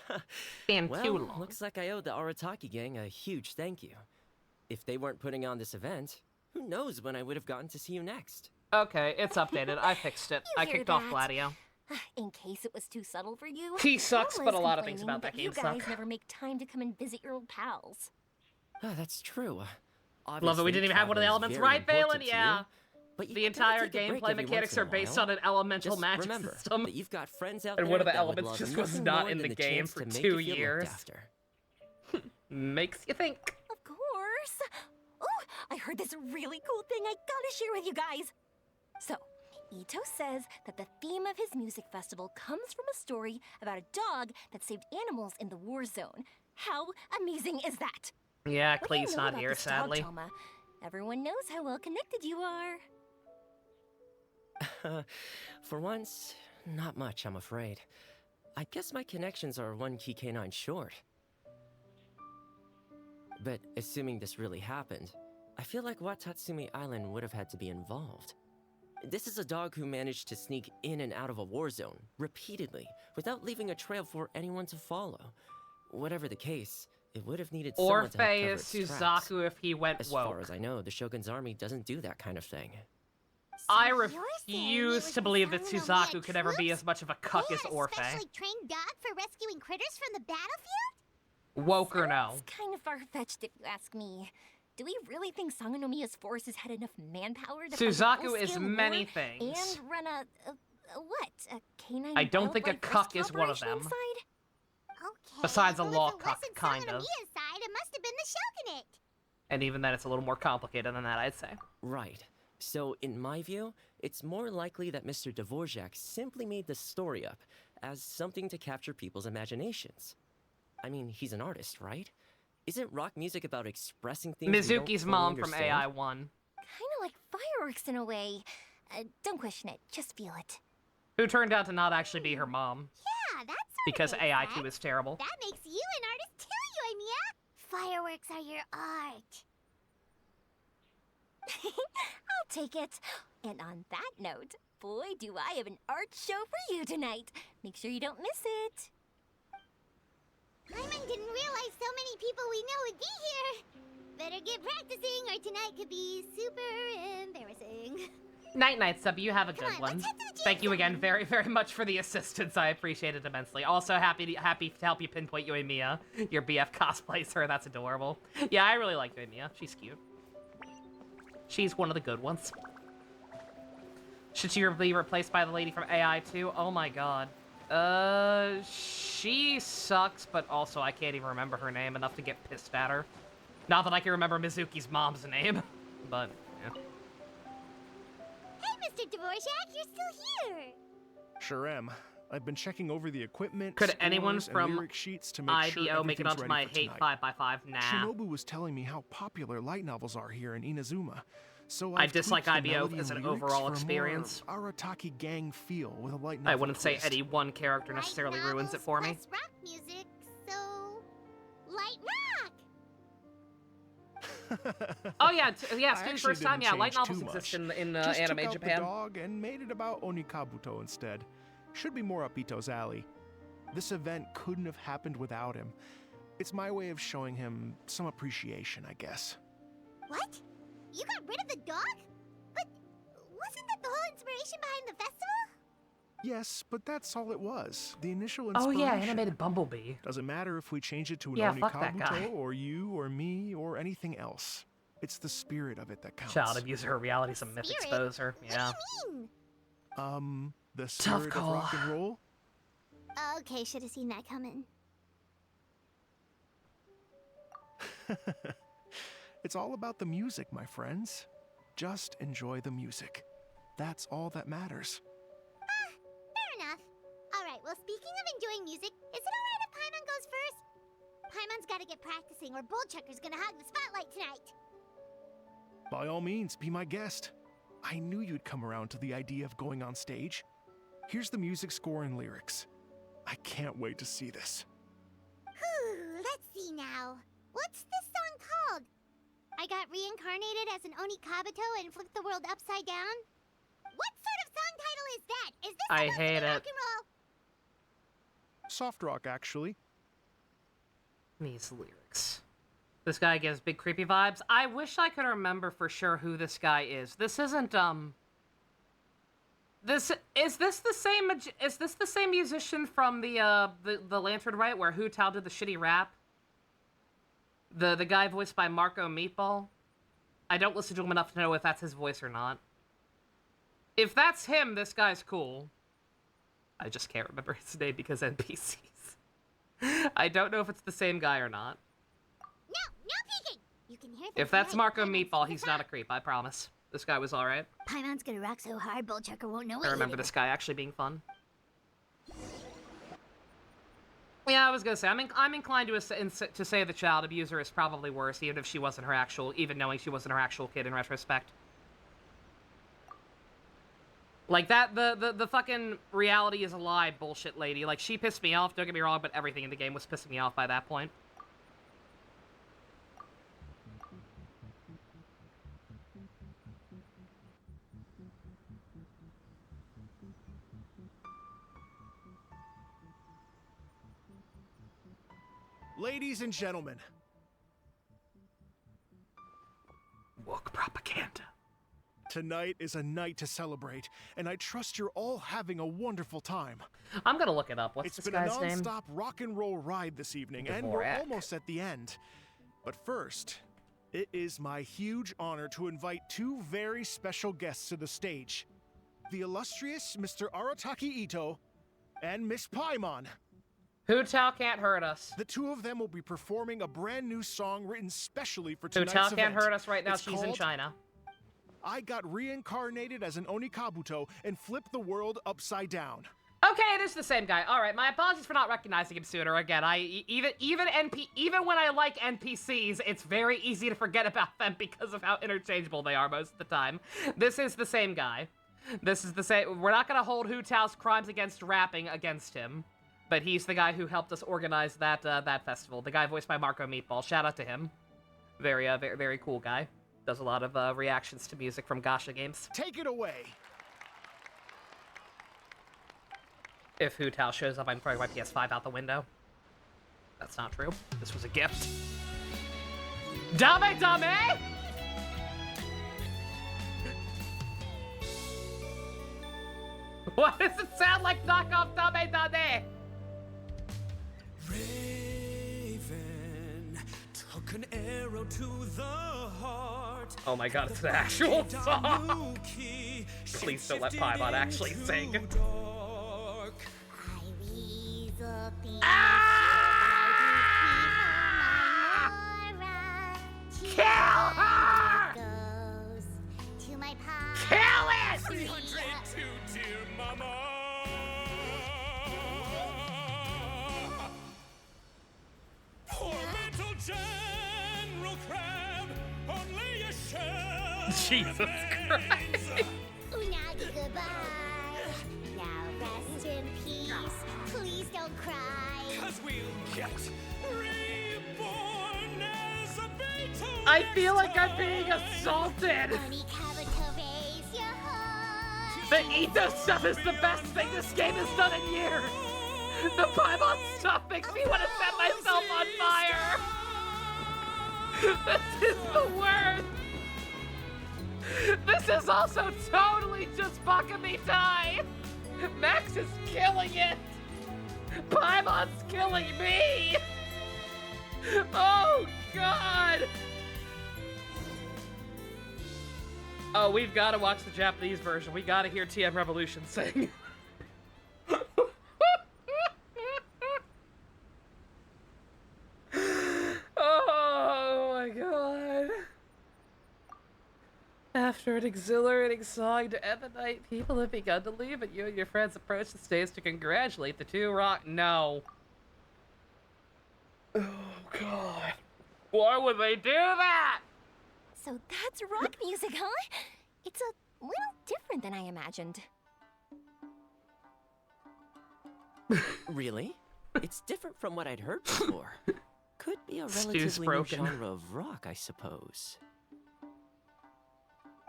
too! Been Well, too long. looks like I owe the Arataki gang a huge thank you. If they weren't putting on this event, who knows when I would have gotten to see you next. Okay, it's updated. I fixed it. You I hear kicked off that? Gladio. In case it was too subtle for you, He sucks, Mom but was a lot of things complaining about that game you guys suck. never make time to come and visit your old pals. Ah, that's true. Love that we didn't even have one of the elements right, Valen? Yeah. But you The gotta entire take a break gameplay every mechanics once in are a based while. on an elemental Just magic remember system. that you've got friends out And there one of the that would elements love just was nothing not more in than the game chance for to make 2 you feel looked years. after. Makes you think. Of course! Oh, I heard this really cool thing I gotta share with you guys! So, Ito says that the theme of his music festival comes from a story about a dog that saved animals in the war zone. How amazing is that? Yeah, What do you Clee's know not about here, this dog, sadly. Toma? Everyone knows how well connected you are. For once, not much, I'm afraid. I guess my connections are one key canine short. But assuming this really happened, I feel like Watatsumi Island would have had to be involved. This is a dog who managed to sneak in and out of a war zone, repeatedly, without leaving a trail for anyone to follow. Whatever the case, it would have needed someone to help Orphe cover is its tracks. Suzaku if he went As woke. far as I know, the Shogun's army doesn't do that kind of thing. I So you're saying it refuse was to believe that the Sangonomiya Suzaku could ever be troops? as much of a cuck as Yeah, Orphe. specially trained dog for rescuing critters from the battlefield? Woke or no. It's kind of far-fetched if you ask me. Do we really think Sangonomiya's forces had enough manpower to fight a Suzaku is full-scale many war things. and run a canine I don't think a wildlife cuck rescue is one of operation them. inside? Okay. Besides a well, law if it cuck, wasn't kind of. Sangonomiya's side, it must have been the Shogunate. And even then, it's a little more complicated than that, I'd say. Right. So, in my view, it's more likely that Mr. Dvorak simply made the story up as something to capture people's imaginations. I mean, he's an artist, right? Isn't rock music about expressing things we don't Mizuki's fully mom from understand? AI1. Kinda like fireworks in a way. Don't question it, just feel it. Who turned out to not actually be her mom. Yeah, that's Because AI2 is terrible. That makes you an artist too, Yoimiya. Fireworks are your art. I'll take it. And on that note, boy, do I have an art show for you tonight. Make sure you don't miss it. Paimon didn't realize so many people we know would be here. Better get practicing or tonight could be super embarrassing. Night, sub, you have a good on, one. let's head to the Thank you gym. again very, very much for the assistance. I appreciate it immensely. Also, happy to help you pinpoint Yoimiya, your BF cosplays her. That's adorable. Yeah, I really like Yoimiya. She's cute. She's one of the good ones. Should she be replaced by the lady from AI2? Oh my god. She sucks, but also I can't even remember her name enough to get pissed at her. Not that I can remember Mizuki's mom's name, but, yeah. Hey, Mr. Dvorak, you're still here. Sure am. I've been checking over the equipment, Could anyone scores, and from lyric sheets to make sure IBO make it everything's onto my ready for Hate tonight. 5x5? Nah. Shinobu was telling me how popular light novels are here in Inazuma. So I I've dislike tweaked the IBO melody as and an lyrics overall for a more experience. Arataki gang feel with a light I novel wouldn't say twist. any one character Light necessarily ruins it novels for me. plus rock music, so light rock. Oh yeah, yeah, I it's the actually first time. didn't Yeah, light change novels too exist much. in Just anime took out Japan. the dog and made it about Onikabuto instead. Should be more up Ito's alley. This event couldn't have happened without him. It's my way of showing him some appreciation, I guess. What? You got rid of the dog? But wasn't that the whole inspiration behind the festival? Yes, but that's all it was. The initial Oh inspiration. yeah, animated Bumblebee. Doesn't matter if we change it to an Yeah, fuck that guy. Onikabuto or you or me or anything else. It's the spirit of it that counts. Child abuser, reality, some myth Spirit? exposer. Yeah. What do you mean? The Tough spirit of call. rock and roll? Okay, should have seen that coming. It's all about the music, my friends. Just enjoy the music. That's all that matters. Fair enough. Alright, well, speaking of enjoying music, is it alright if Paimon goes first? Paimon's gotta get practicing, or Bullchucker's gonna hog the spotlight tonight. By all means, be my guest. I knew you'd come around to the idea of going on stage. Here's the music score and lyrics. I can't wait to see this. Whew, let's see now. What's this song called? I got reincarnated as an Onikabuto and flipped the world upside down? What sort of song title is that? Is this I supposed to hate be it. rock and roll? Soft rock, actually. These lyrics. This guy gives big creepy vibes. I wish I could remember for sure who this guy is. This isn't is this the same musician from the Lantern Rite where Hu Tao did the shitty rap? The guy voiced by Marco Meatball? I don't listen to him enough to know if that's his voice or not. If that's him, this guy's cool. I just can't remember his name because NPCs. I don't know if it's the same guy or not. No peeking! You can hear the If that's light. Marco Paimon's Meatball, in he's the not a top. creep, I promise. This guy was alright. Paimon's gonna rock so hard, Bullchucker won't know what I hit remember him. this guy actually being fun. Yeah, I was gonna say, I'm inclined to say the child abuser is probably worse, even knowing she wasn't her actual kid in retrospect. Like that, the fucking reality is a lie bullshit lady. Like, she pissed me off, don't get me wrong, but everything in the game was pissing me off by that point. Ladies and gentlemen, Woke propaganda. tonight is a night to celebrate, and I trust you're all having a wonderful time. I'm gonna look it up. What's It's this been a guy's name? non-stop rock and roll ride this evening, and we're Dvorak. almost at the end. But first, it is my huge honor to invite two very special guests to the stage. The illustrious Mr. Arataki Ito and Miss Paimon. Hu Tao can't hurt us. The two of them will be performing a brand new song written specially for Hu tonight's Tao event. can't hurt us right now, It's she's in called China. I Got Reincarnated as an Onikabuto and Flipped the World Upside Down. Okay, it is the same guy. All right, my apologies for not recognizing him sooner. Again, even when I like NPCs, it's very easy to forget about them because of how interchangeable they are most of the time. This is the same guy. This is the same. We're not gonna hold Hu Tao's crimes against rapping against him, but he's the guy who helped us organize that that festival. The guy voiced by Marco Meatball. Shout out to him. Very very cool guy. Does a lot of reactions to music from Gacha games. Take it away. If Hu Tao shows up, I'm throwing my PS5 out the window. That's not true. This was a gift. Dame Dame! Why does it sound like knockoff Dame Dame? Raven took an arrow to the heart. Oh my god, it's an actual song! Please don't let Paimon actually sing. Kill her! Kill it! 302, dear mama. Poor little General Crab, only a shell. Jesus Christ. Unagi, goodbye. Now rest in peace. Please don't cry. 'Cause we'll get reborn as a Beetlejuice. I feel like I'm being assaulted. Bunny Kabuto, raise your heart. The Ito stuff is the best thing this game has done in years. The Paimon stuff makes me want to set myself on fire. This is the worst. This is also totally just Bakamitai. Max is killing it. Paimon's killing me. Oh, God. Oh, we've got to watch the Japanese version. We got to hear TM Revolution sing. Oh my god. After an exhilarating song to end the night, people have begun to leave, and you and your friends approach the stage to congratulate the two rock. No. Oh god. Why would they do that? So that's rock music, huh? It's a little different than I imagined. Really? It's different from what I'd heard before. Could be a Stu's relatively new broken. genre of rock, I suppose.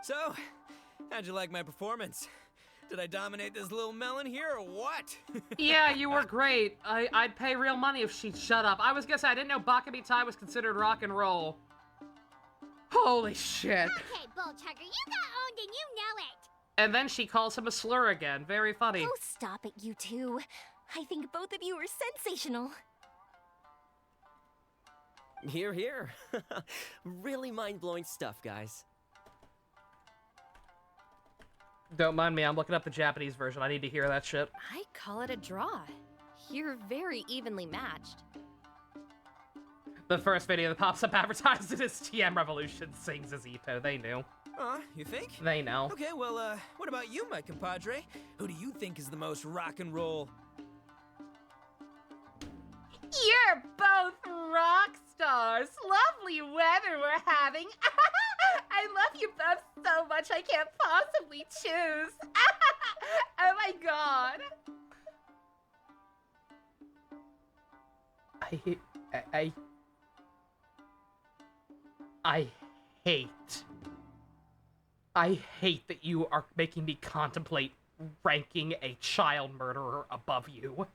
So, how'd you like my performance? Did I dominate this little melon here or what? Yeah, you were great. I'd pay real money if she'd shut up. I was gonna say, I didn't know Bakamitai was considered rock and roll. Holy shit. Okay, Bullchucker, you got owned and you know it. And then she calls him a slur again. Very funny. Oh, stop it, you two. I think both of you are sensational. Here, here. Really mind-blowing stuff, guys. Don't mind me, I'm looking up the Japanese version. I need to hear that shit. I call it a draw. You're very evenly matched. The first video that pops up advertised it as TM Revolution sings as Ito. They knew. You think? They know. Okay, well, what about you, my compadre? Who do you think is the most rock and roll? You're both rock stars. Lovely weather we're having. I love you both so much I can't possibly choose. Oh my god. I hate that you are making me contemplate ranking a child murderer above you.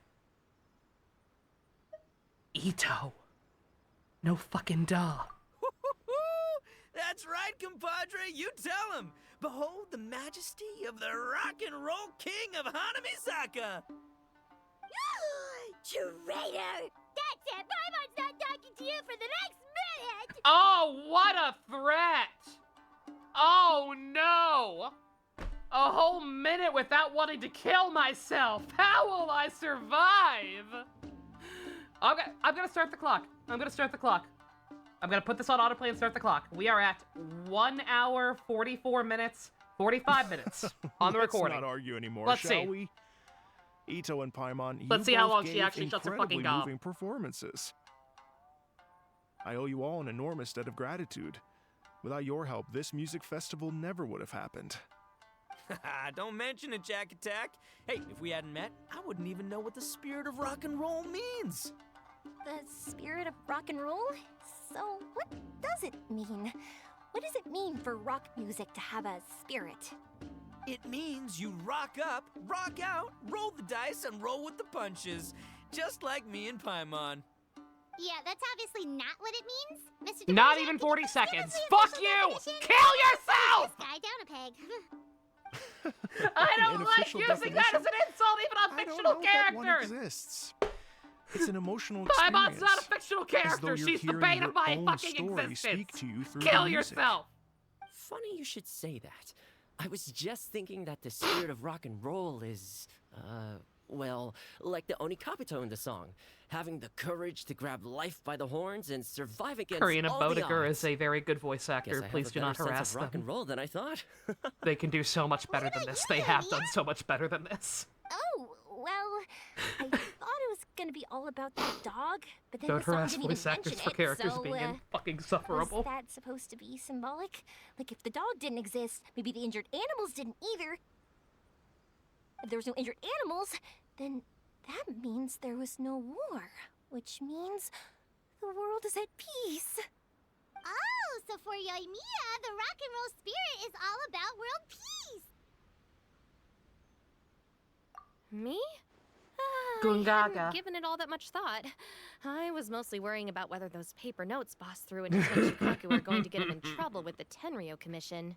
Ito. No fucking duh. That's right, compadre. You tell him. Behold the majesty of the rock and roll king of Hanamisaka. Traitor! That's it! Paimon's not talking to you for the next minute! Oh, what a threat! Oh no! A whole minute without wanting to kill myself! How will I survive? Okay, I'm gonna start the clock. I'm gonna put this on autoplay and start the clock. We are at 1 hour, 44 minutes, 45 minutes on the recording. Let's not argue anymore, Let's shall see. we? Ito and Paimon, you Let's see how both long she gave actually shuts her fucking incredibly gob. moving performances. I owe you all an enormous debt of gratitude. Without your help, this music festival never would have happened. Don't mention it, Jack Attack. Hey, if we hadn't met, I wouldn't even know what the spirit of rock and roll means. The spirit of rock and roll? So, what does it mean? What does it mean for rock music to have a spirit? It means you rock up, rock out, roll the dice, and roll with the punches. Just like me and Paimon. Yeah, that's obviously not what it means. Mr. Not Dvorak, even can 40 you seconds. give us the Fuck official you! definition? Kill yourself! This guy down a peg. I don't An like official using that as an insult even on I don't fictional know that one characters! exists. It's an emotional experience. Paimon's not a fictional as though character, you're she's the hearing bane your of my own fucking story existence! speak to you through Kill the music. yourself! Funny you should say that. I was just thinking that the spirit of rock and roll is, well, like the Onikapito in the song. Having the courage to grab life by the horns and survive against Karina all the Bodegar odds. is a very good voice actor. Guess I Please have do a not better harass sense of rock them. and roll than I thought. They can do so much better than this. They have done so much better than this. Oh, well, I thought it was gonna be all about the dog, but then Don't the song harass didn't even voice actors mention for it, characters so, being fucking was insufferable. that supposed to be symbolic? Like, if the dog didn't exist, maybe the injured animals didn't either. If there was no injured animals, then that means there was no war, which means the world is at peace. Oh, so for Yoimiya, the rock and roll spirit is all about world peace. Me? I Gungaga. hadn't given it all that much thought. I was mostly worrying about whether those paper notes Boss threw into Tenchikaku were going to get him in trouble with the Tenryo Commission.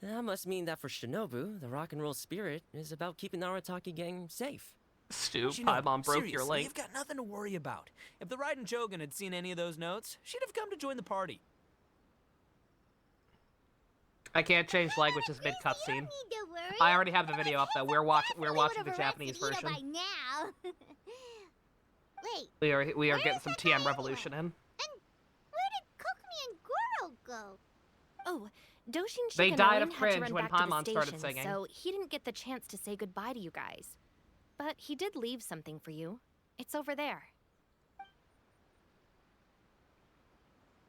That must mean that for Shinobu, the rock and roll spirit is about keeping the Arataki gang safe. Stu, Shinobu, Paimon broke seriously, your link. You've got nothing to worry about. If the Raiden Shogun had seen any of those notes, she'd have come to join the party. I can't change languages mid You don't cutscene. need to worry. I already have the video up though. We're watching Definitely the would've Japanese arrested Ito version. by now. Wait, We are Where getting is some that TM guy revolution in. and where did Kokumi and Goro go? Oh, Doshin They Shikanorin died of had to cringe run when back to the Paimon started station, singing. so he didn't get the chance to say goodbye to you guys. But he did leave something for you. It's over there.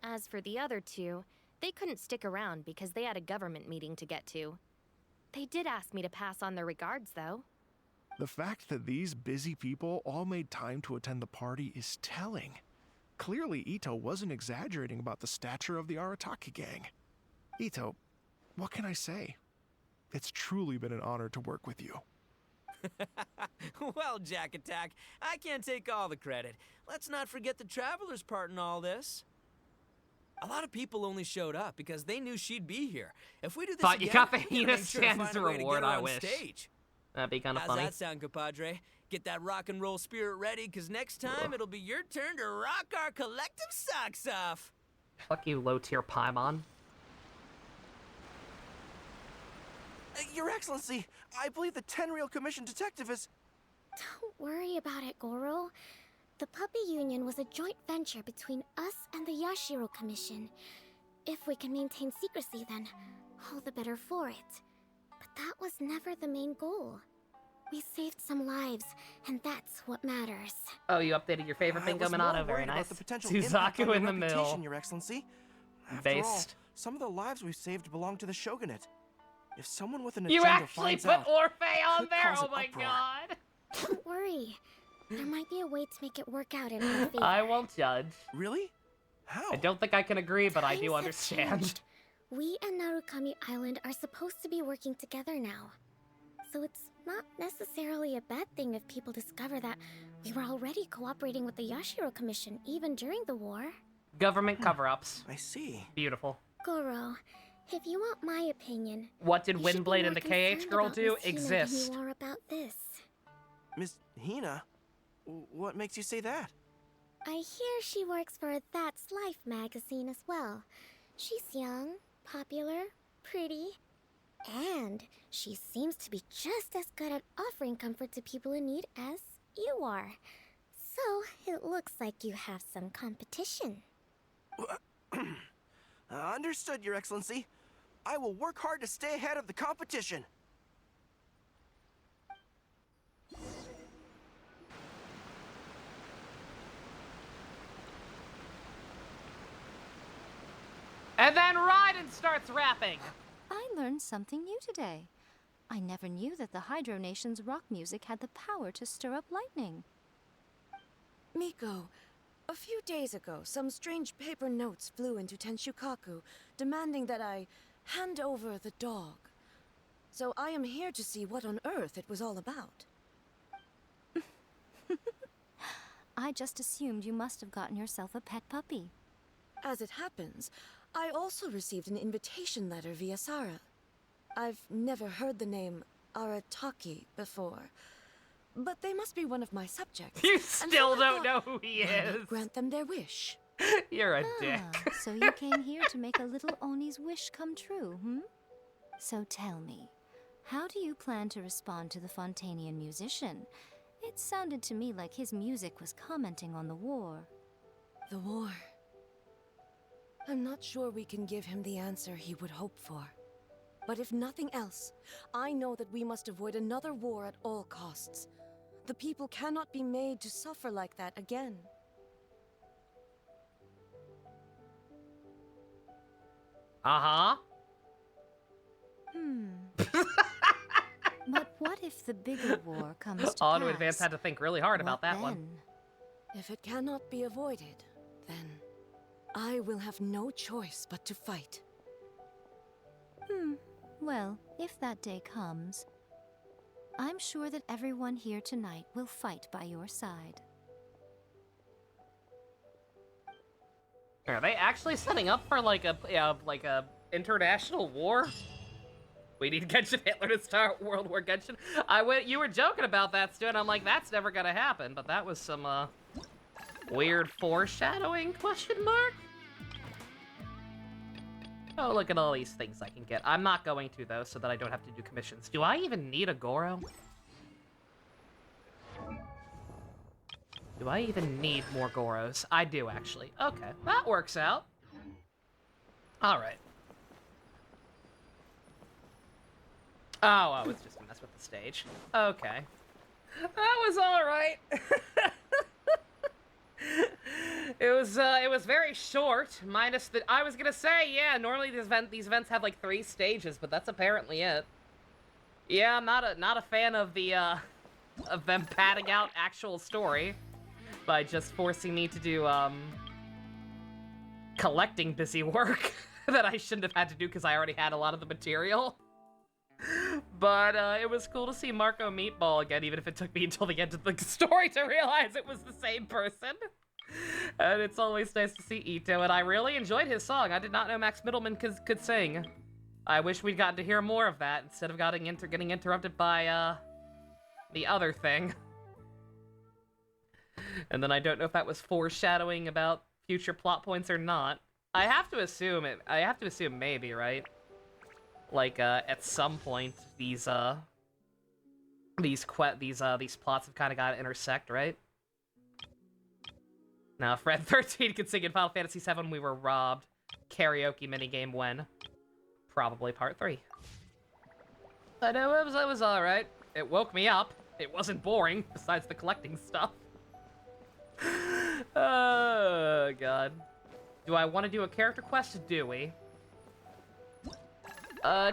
As for the other two, they couldn't stick around because they had a government meeting to get to. They did ask me to pass on their regards, though. The fact that these busy people all made time to attend the party is telling. Clearly, Ito wasn't exaggerating about the stature of the Arataki gang. Ito, what can I say? It's truly been an honor to work with you. Well, Jack Attack, I can't take all the credit. Let's not forget the Traveler's part in all this. A lot of people only showed up because they knew she'd be here. If we do this Thought again, you got the we gotta heinous make sure to stands find to a way to reward, get her I on wish. stage. That'd be kind of How's funny. that sound, compadre? Get that rock and roll spirit ready, because next time it'll be your turn to rock our collective socks off. Fuck you, low tier Paimon. Your Excellency, I believe the Tenryo Commission detective is... Don't worry about it, Goro. The Puppy Union was a joint venture between us and the Yashiro Commission. If we can maintain secrecy, then all the better for it. But that was never the main goal. We saved some lives, and that's what matters. Oh, you updated your favorite I bingo was more Minato. Very worried about nice. the potential impact on Suzaku your in the reputation, middle. Your Excellency. After all, Based. some of the lives we've saved belong to the Shogunate. If someone with an You agenda actually finds put out, Orphe on could there? cause Oh an my uproar. god. Don't worry. There might be a way to make it work out in our favor. I won't judge. Really? How? I don't think I can agree, but I Times do have understand. changed. We and Narukami Island are supposed to be working together now. So it's not necessarily a bad thing if people discover that we were already cooperating with the Yashiro Commission even during the war. Government cover-ups. I see. Beautiful. Goro, if you want my opinion, What did you should be Windblade more and the concerned KH girl about do? Miss Hina Exist. than you are about this. Miss Hina? What makes you say that? I hear she works for That's Life magazine as well. She's young, popular, pretty, and she seems to be just as good at offering comfort to people in need as you are. So, it looks like you have some competition. Understood, Your Excellency. I will work hard to stay ahead of the competition. And then Raiden starts rapping. I learned something new today. I never knew that the Hydro Nation's rock music had the power to stir up lightning. Miko, a few days ago, some strange paper notes flew into Tenshukaku, demanding that I hand over the dog. So I am here to see what on earth it was all about. I just assumed you must have gotten yourself a pet puppy. As it happens, I also received an invitation letter via Sarah. I've never heard the name Arataki before, but they must be one of my subjects. You still don't know who he is. Grant them their wish. You're a dick. So you came here to make a little Oni's wish come true, hmm? So tell me, how do you plan to respond to the Fontanian musician? It sounded to me like his music was commenting on the war. The war. I'm not sure we can give him the answer he would hope for. But if nothing else, I know that we must avoid another war at all costs. The people cannot be made to suffer like that again. Uh-huh. But what if the bigger war comes to Auto pass? Advance had to think really hard about that one. If it cannot be avoided, then I will have no choice but to fight. Well, if that day comes, I'm sure that everyone here tonight will fight by your side. Are they actually setting up for like a international war? We need Genshin Hitler to start World War Genshin. You were joking about that, Stu, and I'm like, that's never gonna happen. But that was some weird foreshadowing? Question mark. Oh, look at all these things I can get. I'm not going to, though, so that I don't have to do commissions. Do I even need a Goro? Do I even need more Goros? I do, actually. Okay, that works out. Alright. Oh, I was just gonna mess with the stage. Okay. That was alright. It was very short, minus the... I was gonna say, yeah, normally these events have like 3 stages, but that's apparently it. Yeah, I'm not a fan of the, of them padding out actual story by just forcing me to do, collecting busy work that I shouldn't have had to do because I already had a lot of the material. But, it was cool to see Marco Meatball again, even if it took me until the end of the story to realize it was the same person. And it's always nice to see Ito, and I really enjoyed his song. I did not know Max Middleman could sing. I wish we'd gotten to hear more of that instead of getting interrupted by, the other thing. And then I don't know if that was foreshadowing about future plot points or not. I have to assume maybe, right? Like, at some point, these plots have kind of got to intersect, right? Now, Fred 13 could sing in Final Fantasy VII, we were robbed. Karaoke minigame when? Probably part 3. But it was alright. It woke me up. It wasn't boring, besides the collecting stuff. Oh, God. Do I want to do a character quest? Do we?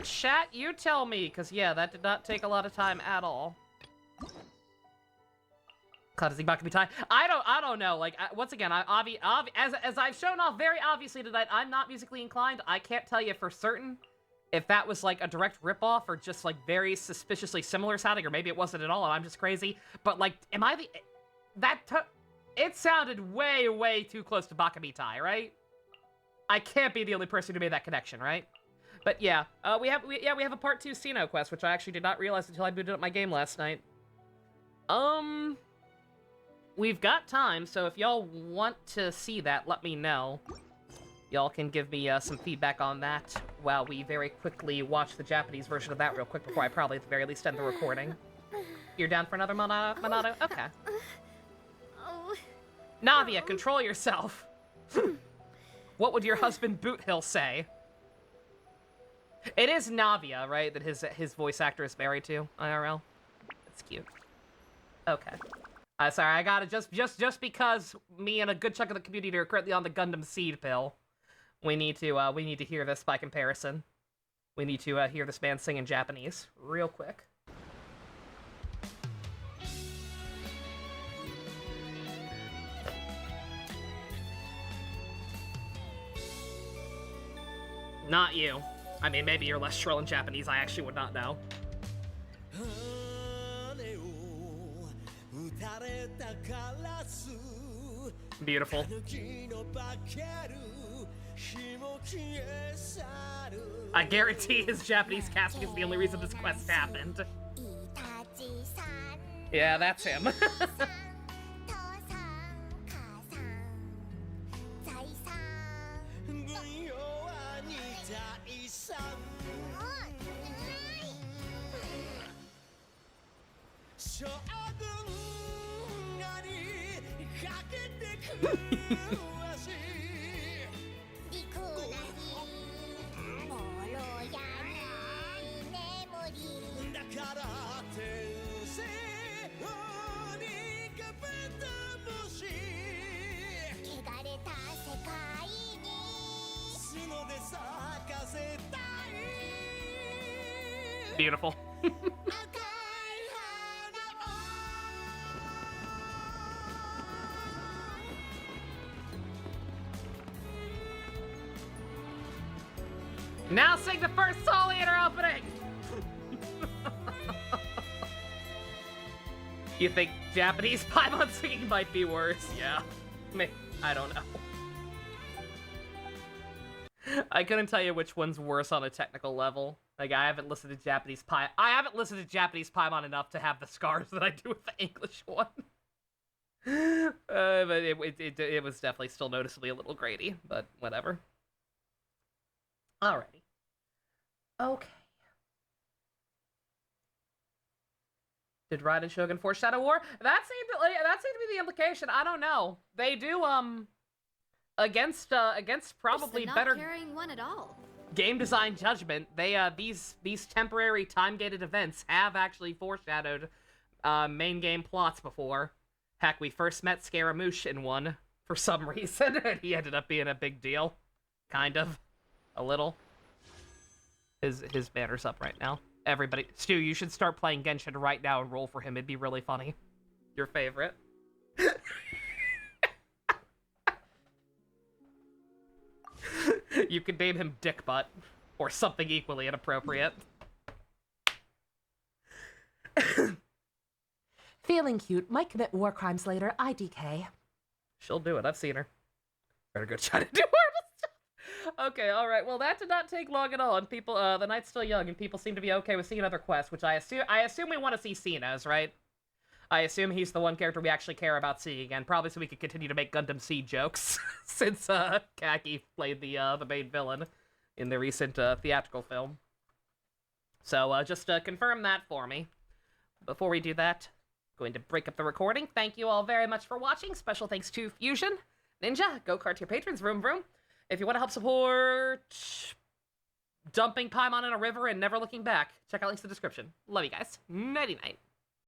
Chat, you tell me, because, yeah, that did not take a lot of time at all. I don't know. Like, once again, as I've shown off very obviously tonight, I'm not musically inclined. I can't tell you for certain if that was, like, a direct ripoff or just, like, very suspiciously similar sounding, or maybe it wasn't at all and I'm just crazy. But, like, am I the... It sounded way, way too close to Bakamitai, right? I can't be the only person who made that connection, right? But yeah, we have a part 2 Kino quest, which I actually did not realize until I booted up my game last night. We've got time, so if y'all want to see that, let me know. Y'all can give me some feedback on that while we very quickly watch the Japanese version of that real quick before I probably at the very least end the recording. You're down for another Monado? Okay. Navia, control yourself. What would your husband Boothill say? It is Navia, right? That his voice actor is married to, IRL. That's cute. Okay. Sorry, I gotta just because me and a good chunk of the community are currently on the Gundam Seed pill. We need to hear this by comparison. We need to hear this man sing in Japanese real quick. Not you. I mean, maybe you're less shrill in Japanese. I actually would not know. Beautiful. I guarantee his Japanese casting is the only reason this quest happened. Yeah, that's him. Beautiful. Now sing the first song in our opening! You think Japanese Paimon singing might be worse? Yeah. I don't know. I couldn't tell you which one's worse on a technical level. Like, I haven't listened to Japanese Paimon enough to have the scars that I do with the English one. But it was definitely still noticeably a little grainy, but whatever. Alrighty. Okay. Did Raiden Shogun foreshadow war? That seemed to be the implication. I don't know. They do against probably not better carrying one at all. game design judgment. They these temporary time-gated events have actually foreshadowed main game plots before. Heck, we first met Scaramouche in one for some reason, and he ended up being a big deal. Kind of. A little. His banner's up right now. Everybody, Stu, you should start playing Genshin right now and roll for him. It'd be really funny. Your favorite. You could name him Dick Butt, or something equally inappropriate. Feeling cute, might commit war crimes later, IDK. She'll do it, I've seen her. Better go try to do horrible stuff. Okay, alright, well that did not take long at all, and people, the night's still young, and people seem to be okay with seeing other quests, which I assume we want to see Sina's, right? I assume he's the one character we actually care about seeing again, probably so we could continue to make Gundam Seed jokes, since, Kaki played the main villain in the recent, theatrical film. So, just, confirm that for me. Before we do that, I'm going to break up the recording. Thank you all very much for watching. Special thanks to Fusion, Ninja, Go-Kart to your patrons, Vroom Vroom. If you want to help support dumping Paimon in a river and never looking back, check out links in the description. Love you guys. Nighty-night.